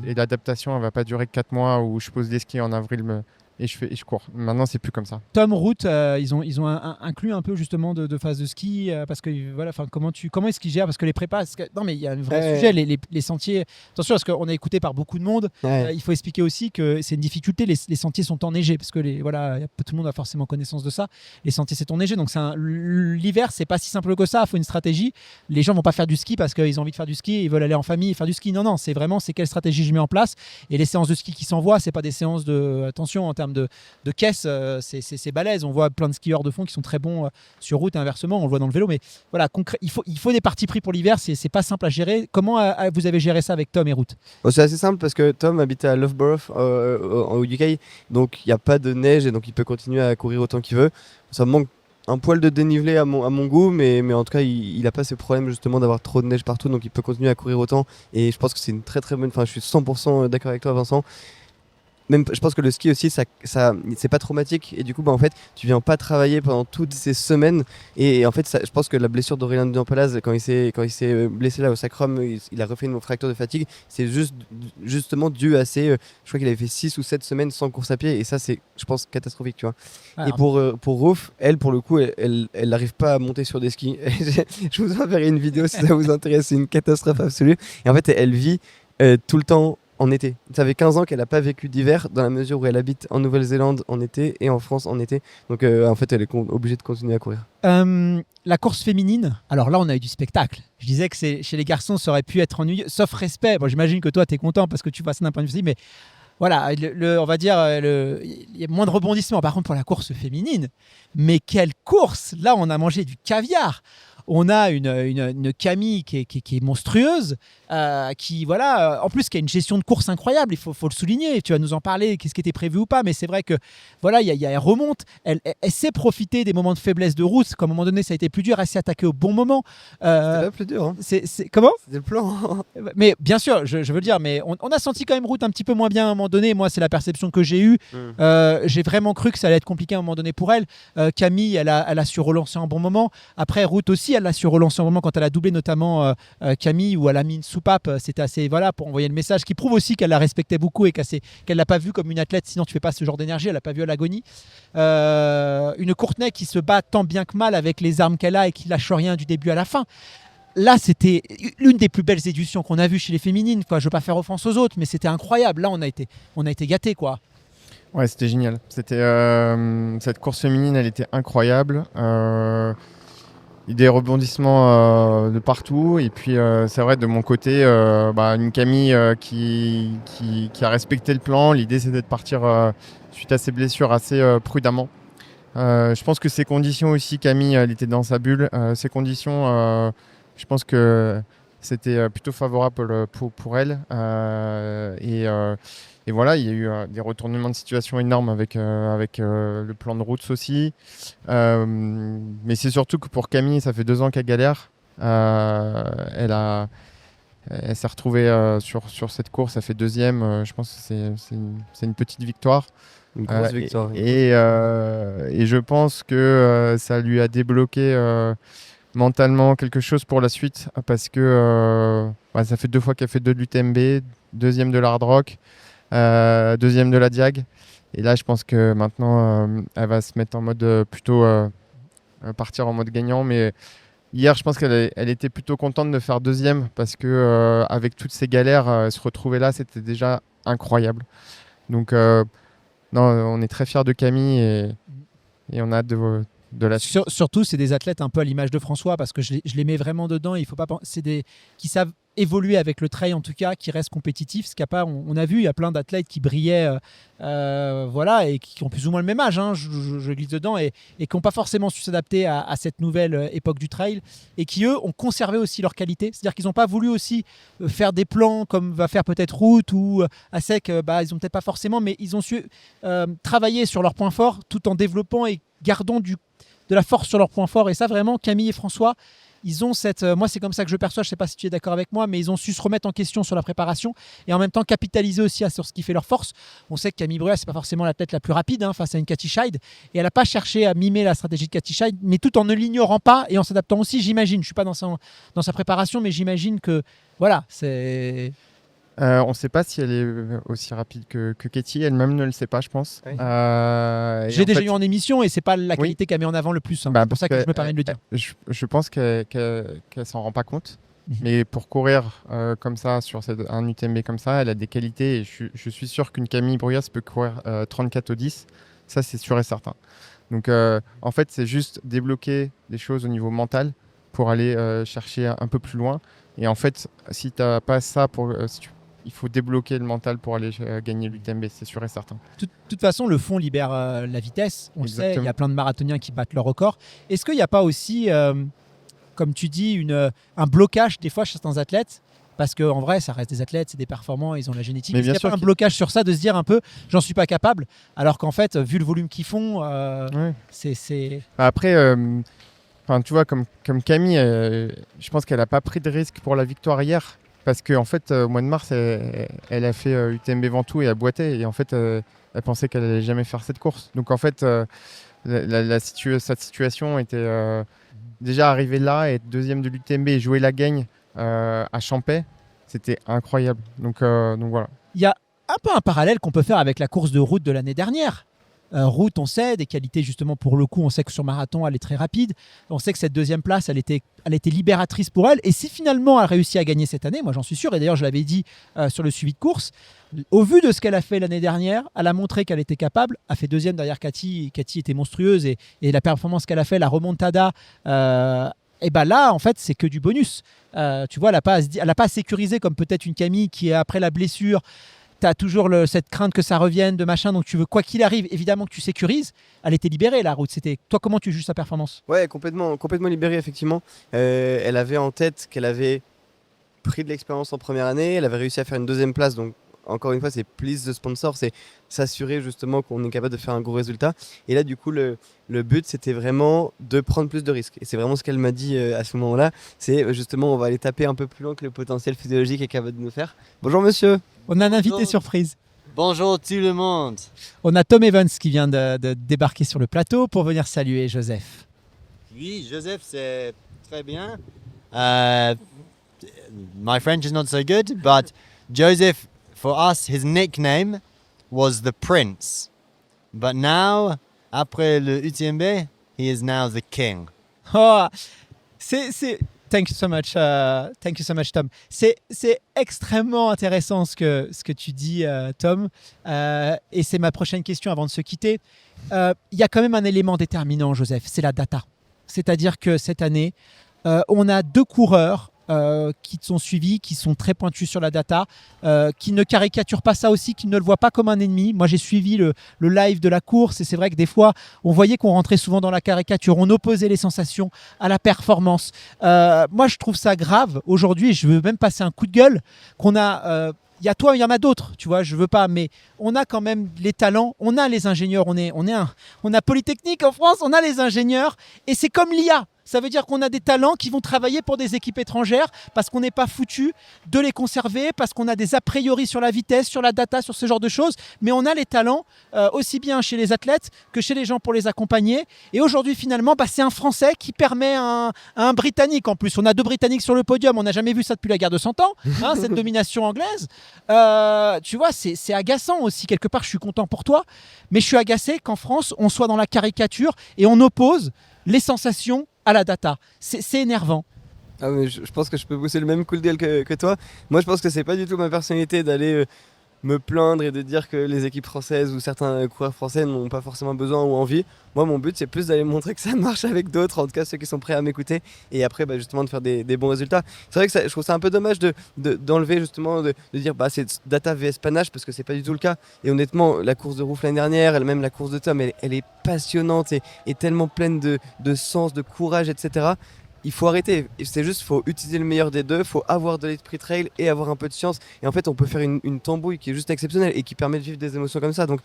Et l'adaptation, elle va pas durer 4 mois où je pose des skis en avril et je cours. Maintenant, c'est plus comme ça. Tom, Route, ils ont inclus un peu justement de phase de ski parce que voilà, comment est-ce qu'ils gèrent parce que les prépas, non mais il y a un vrai sujet, les sentiers. Attention parce qu'on est écouté par beaucoup de monde. Il faut expliquer aussi que c'est une difficulté. Les sentiers sont enneigés parce que tout le monde a forcément connaissance de ça. Les sentiers c'est enneigé, donc l'hiver c'est pas si simple que ça. Il faut une stratégie. Les gens vont pas faire du ski parce qu'ils ont envie de faire du ski, ils veulent aller en famille et faire du ski. Non, c'est quelle stratégie je mets en place. Et les séances de ski qui s'envoient, c'est pas des séances attention en termes de caisse, c'est balèze. On voit plein de skieurs de fond qui sont très bons sur route et inversement, on le voit dans le vélo. Mais voilà, il faut des parties pris pour l'hiver, c'est pas simple à gérer. Comment vous avez géré ça avec Tom et Route? C'est assez simple parce que Tom habitait à Loughborough au UK, donc il n'y a pas de neige et donc il peut continuer à courir autant qu'il veut. Ça me manque un poil de dénivelé à mon goût, mais en tout cas il n'a pas ce problème justement d'avoir trop de neige partout, donc il peut continuer à courir autant. Et je pense que c'est une très très bonne. Enfin, je suis 100% d'accord avec toi, Vincent. Même, je pense que le ski aussi, ça c'est pas traumatique et du coup, en fait, tu viens pas travailler pendant toutes ces semaines et en fait, je pense que la blessure d'Aurélien Dampalaz quand il s'est blessé là au sacrum, il a refait une fracture de fatigue. C'est justement dû à je crois qu'il avait fait 6 ou 7 semaines sans course à pied et ça, c'est, je pense, catastrophique, tu vois. Et pour Rouf, elle, pour le coup, elle n'arrive pas à monter sur des skis. Je vous enverrai une vidéo si ça vous intéresse. C'est une catastrophe absolue. Et en fait, elle vit tout le temps en été. Ça fait 15 ans qu'elle n'a pas vécu d'hiver dans la mesure où elle habite en Nouvelle-Zélande en été et en France en été. Donc en fait, elle est obligée de continuer à courir. La course féminine, alors là, on a eu du spectacle. Je disais que chez les garçons, ça aurait pu être ennuyeux, sauf respect. Bon, j'imagine que toi, tu es content parce que tu vois ça d'un point de vue physique, mais voilà, on va dire, il y a moins de rebondissements. Par contre, pour la course féminine, mais quelle course! Là, on a mangé du caviar. On a une Camille qui est monstrueuse, qui voilà, en plus qui a une gestion de course incroyable. Il faut le souligner. Tu vas nous en parler, qu'est-ce qui était prévu ou pas. Mais c'est vrai que voilà, elle remonte, elle sait profiter des moments de faiblesse de route. Comme à un moment donné, ça a été plus dur, elle s'est attaquée au bon moment. C'était pas plus dur. Hein. Comment? C'était le plan. Mais bien sûr, je veux le dire, mais on a senti quand même route un petit peu moins bien à un moment donné. Moi, c'est la perception que j'ai eue. J'ai vraiment cru que ça allait être compliqué à un moment donné pour elle. Camille, elle a su relancer un bon moment. Après, route aussi, elle a su relancer un moment quand elle a doublé notamment Camille, où elle a mis une soupape. C'était assez, voilà, pour envoyer le message qui prouve aussi qu'elle la respectait beaucoup et qu'elle l'a pas vue comme une athlète. Sinon, tu fais pas ce genre d'énergie. Elle l'a pas vue à l'agonie. Une Courtenay qui se bat tant bien que mal avec les armes qu'elle a et qui lâche rien du début à la fin. Là, c'était l'une des plus belles éditions qu'on a vues chez les féminines. Quoi. Je veux pas faire offense aux autres, mais c'était incroyable. Là, on a été gâtés, quoi. Ouais, c'était génial. Cette course féminine, elle était incroyable. Des rebondissements de partout. Et puis, c'est vrai, de mon côté, une Camille qui a respecté le plan. L'idée, c'était de partir suite à ses blessures assez prudemment. Je pense que ces conditions aussi, Camille, elle était dans sa bulle. Ces conditions, je pense que c'était plutôt favorable pour elle. Et voilà, il y a eu des retournements de situation énormes avec le plan de routes aussi. Mais c'est surtout que pour Camille, ça fait 2 ans qu'elle galère. Elle s'est retrouvée sur cette course, elle fait 2e. Je pense que c'est une petite victoire. Une grosse victoire. Et je pense que ça lui a débloqué mentalement quelque chose pour la suite parce que ça fait 2 fois qu'elle fait 2 de l'UTMB, 2e de l'Hard Rock. 2e de la Diag et là je pense que maintenant elle va se mettre en mode plutôt partir en mode gagnant, mais hier je pense qu'elle était plutôt contente de faire 2e parce que avec toutes ces galères se retrouver là c'était déjà incroyable Donc, non, on est très fiers de Camille et on a hâte de la suite. Surtout, c'est des athlètes un peu à l'image de François, parce que je les mets vraiment dedans. Il faut pas c'est des qui savent évoluer avec le trail, en tout cas, qui restent compétitifs. Ce qu'il y a pas, on a vu, il y a plein d'athlètes qui brillaient, voilà, et qui ont plus ou moins le même âge. Hein, je glisse dedans et qui n'ont pas forcément su s'adapter à cette nouvelle époque du trail, et qui eux ont conservé aussi leur qualité. C'est-à-dire qu'ils n'ont pas voulu aussi faire des plans comme va faire peut-être Route ou Asek. Ils ont peut-être pas forcément, mais ils ont su travailler sur leurs points forts tout en développant et gardant de la force sur leurs points forts. Et ça, vraiment, Camille et François, ils ont cette... moi, c'est comme ça que je perçois, je ne sais pas si tu es d'accord avec moi, mais ils ont su se remettre en question sur la préparation et en même temps capitaliser aussi sur ce qui fait leur force. On sait que Camille Bruyas, ce n'est pas forcément la tête la plus rapide face à une Katy Scheid, et elle n'a pas cherché à mimer la stratégie de Katy Scheid, mais tout en ne l'ignorant pas et en s'adaptant aussi, j'imagine. Je ne suis pas dans sa préparation, mais j'imagine que, voilà, c'est... On ne sait pas si elle est aussi rapide que Katy, elle-même ne le sait pas, je pense. Oui. J'ai déjà eu en émission et c'est pas la qualité qu'elle met en avant le plus. C'est pour ça que je me permets de le dire. Je pense qu'elle s'en rend pas compte. Mais pour courir comme ça, sur un UTMB comme ça, elle a des qualités. Et je suis sûr qu'une Camille Bruyas peut courir 34 au 10. Ça, c'est sûr et certain. Donc, en fait, c'est juste débloquer des choses au niveau mental pour aller chercher un peu plus loin. Et en fait, si tu n'as pas ça, il faut débloquer le mental pour aller gagner l'UTMB, c'est sûr et certain. De toute façon, le fond libère la vitesse. On le sait, il y a plein de marathoniens qui battent leur record. Est-ce qu'il n'y a pas aussi, comme tu dis, un blocage des fois chez certains athlètes? Parce qu'en vrai, ça reste des athlètes, c'est des performants, ils ont la génétique. Est-ce qu'il n'y a pas un blocage sur ça, de se dire un peu, j'en suis pas capable, alors qu'en fait, vu le volume qu'ils font, c'est... Après, tu vois, comme Camille, je pense qu'elle n'a pas pris de risque pour la victoire hier. Parce qu'en fait, au mois de mars, elle a fait UTMB Ventoux et elle boitait. Et en fait, elle pensait qu'elle n'allait jamais faire cette course. Donc en fait, sa situation était déjà arrivée là, être deuxième de l'UTMB et jouer la gagne à Champais, c'était incroyable. Donc voilà. Il y a un peu un parallèle qu'on peut faire avec la course de Route de l'année dernière. Route, on sait, des qualités justement pour le coup, on sait que sur marathon, elle est très rapide. On sait que cette deuxième place, elle était libératrice pour elle. Et si finalement elle réussit à gagner cette année, moi j'en suis sûr, et d'ailleurs je l'avais dit sur le suivi de course, au vu de ce qu'elle a fait l'année dernière, elle a montré qu'elle était capable, a fait deuxième derrière Katy. Katy était monstrueuse et la performance qu'elle a fait, la remontada, et là en fait c'est que du bonus. Tu vois, elle n'a pas à sécuriser comme peut-être une Camille qui est après la blessure. Tu as toujours cette crainte que ça revienne, de machin, donc tu veux, quoi qu'il arrive, évidemment que tu sécurises. Elle était libérée, la Route. Toi, comment tu juges sa performance? Ouais, complètement libérée, effectivement. Elle avait en tête qu'elle avait pris de l'expérience en première année, elle avait réussi à faire une deuxième place, donc encore une fois, c'est please the sponsor, c'est s'assurer justement qu'on est capable de faire un gros résultat. Et là, du coup, le but, c'était vraiment de prendre plus de risques. Et c'est vraiment ce qu'elle m'a dit à ce moment-là. C'est justement, on va aller taper un peu plus loin que le potentiel physiologique est capable de nous faire. Bonjour, monsieur. On a un invité surprise. Bonjour tout le monde. On a Tom Evans qui vient de débarquer sur le plateau pour venir saluer Joseph. Oui, Joseph, c'est très bien. My French is not so good, but Joseph, for us, his nickname was the Prince. But now, après le UTMB, he is now the King. Oh, Thank you so much, Tom. C'est extrêmement intéressant ce que tu dis, Tom. Et c'est ma prochaine question avant de se quitter. Il y a quand même un élément déterminant, Joseph, c'est la data. C'est-à-dire que cette année, on a 2 coureurs qui sont suivis, qui sont très pointus sur la data, qui ne caricaturent pas ça aussi, qui ne le voient pas comme un ennemi. Moi, j'ai suivi le live de la course et c'est vrai que des fois, on voyait qu'on rentrait souvent dans la caricature, on opposait les sensations à la performance. Moi, je trouve ça grave. Aujourd'hui, je veux même passer un coup de gueule qu'on a... Il y a toi, il y en a d'autres, tu vois, je veux pas, mais on a quand même les talents, on a les ingénieurs, on a Polytechnique en France, on a les ingénieurs, et c'est comme l'IA. Ça veut dire qu'on a des talents qui vont travailler pour des équipes étrangères parce qu'on n'est pas foutu de les conserver, parce qu'on a des a priori sur la vitesse, sur la data, sur ce genre de choses. Mais on a les talents aussi bien chez les athlètes que chez les gens pour les accompagner. Et aujourd'hui, finalement, c'est un Français qui permet à un Britannique. En plus, on a 2 Britanniques sur le podium. On n'a jamais vu ça depuis la guerre de 100 ans, cette domination anglaise. Tu vois, c'est agaçant aussi. Quelque part, je suis content pour toi. Mais je suis agacé qu'en France, on soit dans la caricature et on oppose les sensations à la data. C'est énervant. Ah, mais je pense que je peux pousser le même coup de gueule que toi. Moi, je pense que c'est pas du tout ma personnalité d'aller me plaindre et de dire que les équipes françaises ou certains coureurs français n'ont pas forcément besoin ou envie. Moi, mon but, c'est plus d'aller montrer que ça marche avec d'autres, en tout cas ceux qui sont prêts à m'écouter, et après, justement, de faire des bons résultats. C'est vrai que je trouve ça un peu dommage d'enlever justement, de dire c'est data vs panache, parce que c'est pas du tout le cas. Et honnêtement, la course de Rouf l'année dernière, et même la course de Tom, elle est passionnante et tellement pleine de sens, de courage, etc. Il faut arrêter, c'est juste, faut utiliser le meilleur des deux, faut avoir de l'esprit trail et avoir un peu de science. Et en fait, on peut faire une tambouille qui est juste exceptionnelle et qui permet de vivre des émotions comme ça. Donc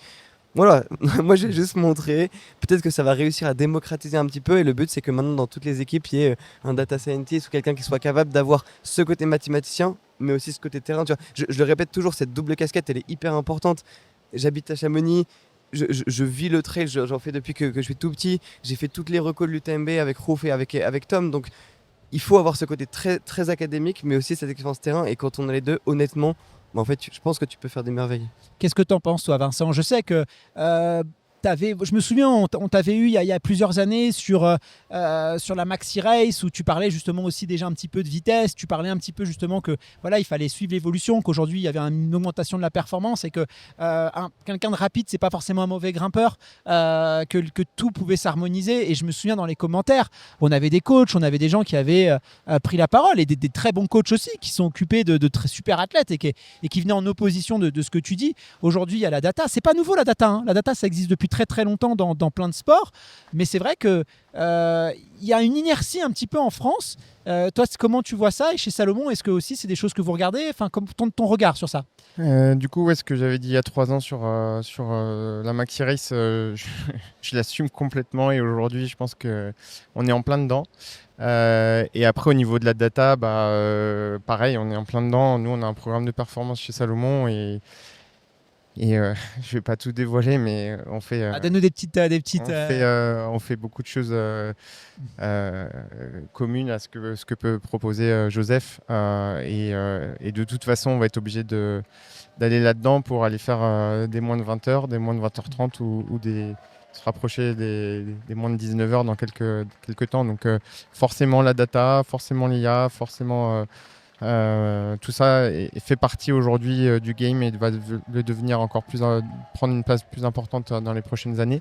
voilà, moi je vais juste montrer. Peut-être que ça va réussir à démocratiser un petit peu. Et le but, c'est que maintenant, dans toutes les équipes, il y ait un data scientist ou quelqu'un qui soit capable d'avoir ce côté mathématicien, mais aussi ce côté terrain. Tu vois. Je le répète toujours, cette double casquette, elle est hyper importante. J'habite à Chamonix. Je vis le trail, j'en fais depuis que je suis tout petit. J'ai fait toutes les recos de l'UTMB avec Rouf et avec Tom. Donc il faut avoir ce côté très, très académique, mais aussi cette expérience terrain. Et quand on a les deux, honnêtement, en fait, je pense que tu peux faire des merveilles. Qu'est-ce que tu en penses, toi, Vincent? Je sais que je me souviens, on t'avait eu il y a plusieurs années sur la Maxi Race, où tu parlais justement aussi déjà un petit peu de vitesse. Tu parlais un petit peu justement que voilà, il fallait suivre l'évolution, qu'aujourd'hui il y avait une augmentation de la performance et que quelqu'un de rapide, c'est pas forcément un mauvais grimpeur, que tout pouvait s'harmoniser. Et je me souviens dans les commentaires, on avait des coachs, on avait des gens qui avaient pris la parole, et des très bons coachs aussi qui sont occupés de très super athlètes et qui venaient en opposition de ce que tu dis. Aujourd'hui, il y a la data. C'est pas nouveau, la data, hein. La data, ça existe depuis très très longtemps dans plein de sports, mais c'est vrai que il y a une inertie un petit peu en France. Toi, comment tu vois ça? Et chez Salomon, est-ce que aussi c'est des choses que vous regardez? Enfin, comme ton regard sur ça? Du coup, ce que j'avais dit il y a 3 ans sur la Maxi Race, je l'assume complètement, et aujourd'hui, je pense qu'on est en plein dedans. Et après, au niveau de la data, pareil, on est en plein dedans. Nous, on a un programme de performance chez Salomon, et je vais pas tout dévoiler, mais on fait. Donne-nous des petites. On fait beaucoup de choses communes à ce que peut proposer Joseph. Et de toute façon, on va être obligé d'aller là-dedans pour aller faire des moins de 20 heures, des moins de 20h30 ou se rapprocher des moins de 19 heures dans quelques temps. Donc forcément la data, forcément l'IA, forcément... tout ça fait partie aujourd'hui du game et va le devenir encore plus, prendre une place plus importante dans les prochaines années.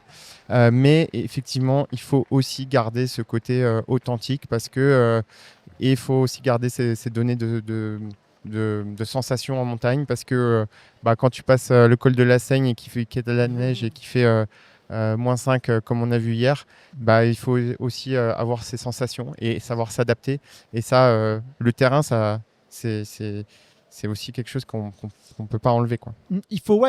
Mais effectivement, il faut aussi garder ce côté authentique, parce que et il faut aussi garder ces données de sensations en montagne, parce que quand tu passes le col de la Seigne et qu'il y a de la neige et qui fait -5 comme on a vu hier, il faut aussi avoir ces sensations et savoir s'adapter. Et ça, le terrain, ça, c'est aussi quelque chose qu'on peut pas enlever, quoi. Il faut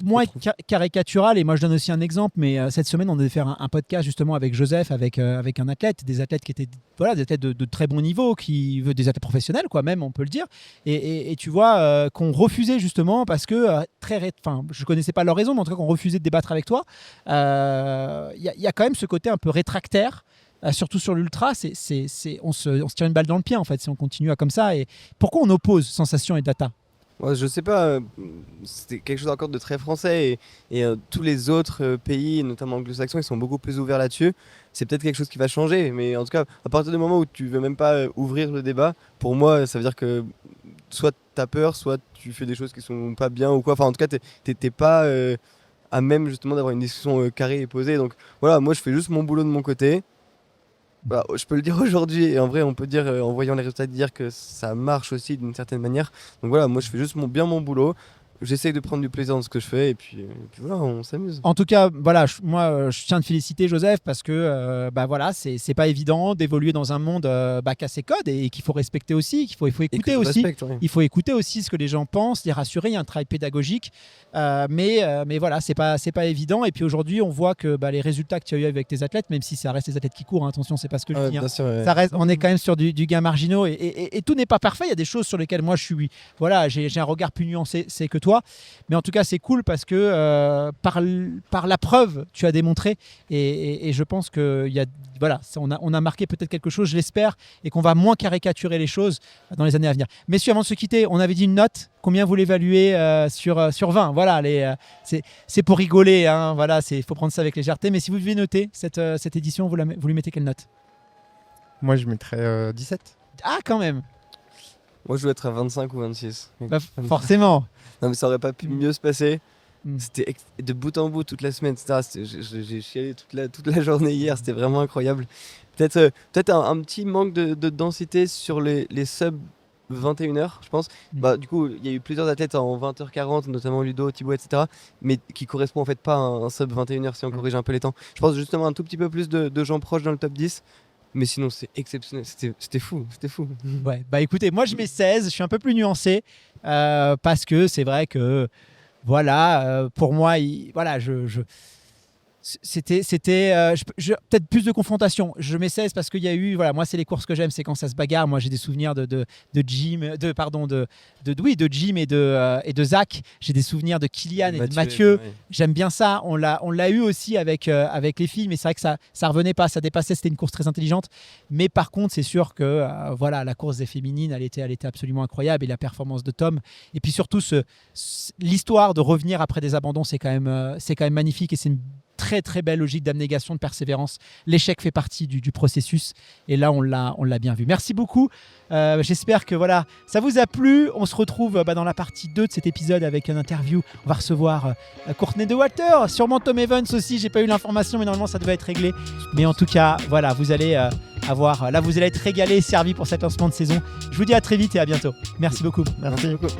moins être caricatural. Et moi, je donne aussi un exemple. Mais cette semaine, on devait faire un podcast justement avec Joseph, avec un athlète, des athlètes qui étaient des athlètes de très bon niveau, des athlètes professionnels, quoi, même, on peut le dire. Et tu vois qu'on refusait justement parce que je connaissais pas leur raison, mais en tout cas qu'on refusait de débattre avec toi. Il y a quand même ce côté un peu rétractaire. Surtout sur l'ultra, on se tire une balle dans le pied en fait si on continue comme ça. Et pourquoi on oppose sensation et data? Ouais, je sais pas, c'est quelque chose encore de très français, et tous les autres pays, notamment anglo-saxons, ils sont beaucoup plus ouverts là-dessus. C'est peut-être quelque chose qui va changer, mais en tout cas, à partir du moment où tu veux même pas ouvrir le débat, pour moi, ça veut dire que soit tu as peur, soit tu fais des choses qui sont pas bien ou quoi. Enfin, en tout cas, t'es pas à même justement d'avoir une discussion carrée et posée. Donc voilà, moi, je fais juste mon boulot de mon côté. Voilà, je peux le dire aujourd'hui, et en vrai on peut dire en voyant les résultats d'hier que ça marche aussi d'une certaine manière. Donc voilà, moi je fais juste bien mon boulot, j'essaye de prendre du plaisir dans ce que je fais, et puis voilà, on s'amuse. En tout cas, voilà, je tiens à te féliciter, Joseph, parce que voilà, c'est pas évident d'évoluer dans un monde qui a ses codes et qu'il faut respecter aussi, qu'il faut écouter aussi. Respecte, ouais. Il faut écouter aussi ce que les gens pensent, les rassurer. Il y a un travail pédagogique, mais voilà, c'est pas évident. Et puis aujourd'hui, on voit que les résultats que tu as eu avec tes athlètes, même si ça reste les athlètes qui courent, hein, attention, c'est pas ce que je dis. Bien sûr, ouais. Ça reste, on est quand même sur du gain marginaux, et tout n'est pas parfait. Il y a des choses sur lesquelles moi j'ai un regard plus nuancé que toi. Mais en tout cas, c'est cool parce que par la preuve, tu as démontré, et je pense que on a marqué peut-être quelque chose, je l'espère, et qu'on va moins caricaturer les choses dans les années à venir. Messieurs, avant de se quitter, on avait dit une note. Combien vous l'évaluez sur 20? Voilà, c'est pour rigoler, hein, voilà, faut prendre ça avec légèreté. Mais si vous devez noter cette édition, vous lui mettez quelle note? Moi, je mettrais 17. Ah, quand même. Moi, je dois être à 25 ou 26. Bah, forcément. Non, mais ça aurait pas pu mieux se passer. Mm. C'était de bout en bout toute la semaine, etc. J'ai chialé toute la journée hier, c'était vraiment incroyable. Peut-être un petit manque de densité sur les sub 21h, je pense. Mm. Du coup, il y a eu plusieurs athlètes en 20h40, notamment Ludo, Thibaut, etc. Mais qui correspond en fait pas à un sub 21h si on corrige un peu les temps. Je pense justement un tout petit peu plus de gens proches dans le top 10. Mais sinon, c'est exceptionnel. C'était fou. Ouais, bah écoutez, moi je mets 16, je suis un peu plus nuancé parce que c'est vrai que voilà, pour moi, voilà, c'était peut-être plus de confrontation. Je mets 16 parce qu'il y a eu, voilà, moi c'est les courses que j'aime, c'est quand ça se bagarre. Moi j'ai des souvenirs de Jim, de Jim et de Zach. J'ai des souvenirs de Kylian et de Mathieu. J'aime bien ça. On l'a eu aussi avec les filles, mais c'est vrai que ça revenait pas, ça dépassait. C'était une course très intelligente. Mais par contre, c'est sûr que voilà, la course des féminines, elle était absolument incroyable et la performance de Tom. Et puis surtout, l'histoire de revenir après des abandons, c'est quand même magnifique et c'est une très très belle logique d'abnégation, de persévérance. L'échec fait partie du processus et là on l'a bien vu. Merci beaucoup. J'espère que voilà, ça vous a plu. On se retrouve dans la partie 2 de cet épisode avec une interview. On va recevoir Courtney Dauwalter, sûrement Tom Evans aussi. J'ai pas eu l'information, mais normalement ça devait être réglé. Mais en tout cas, voilà, vous allez être régalés et servis pour cet lancement de saison. Je vous dis à très vite et à bientôt. Merci beaucoup. Merci beaucoup.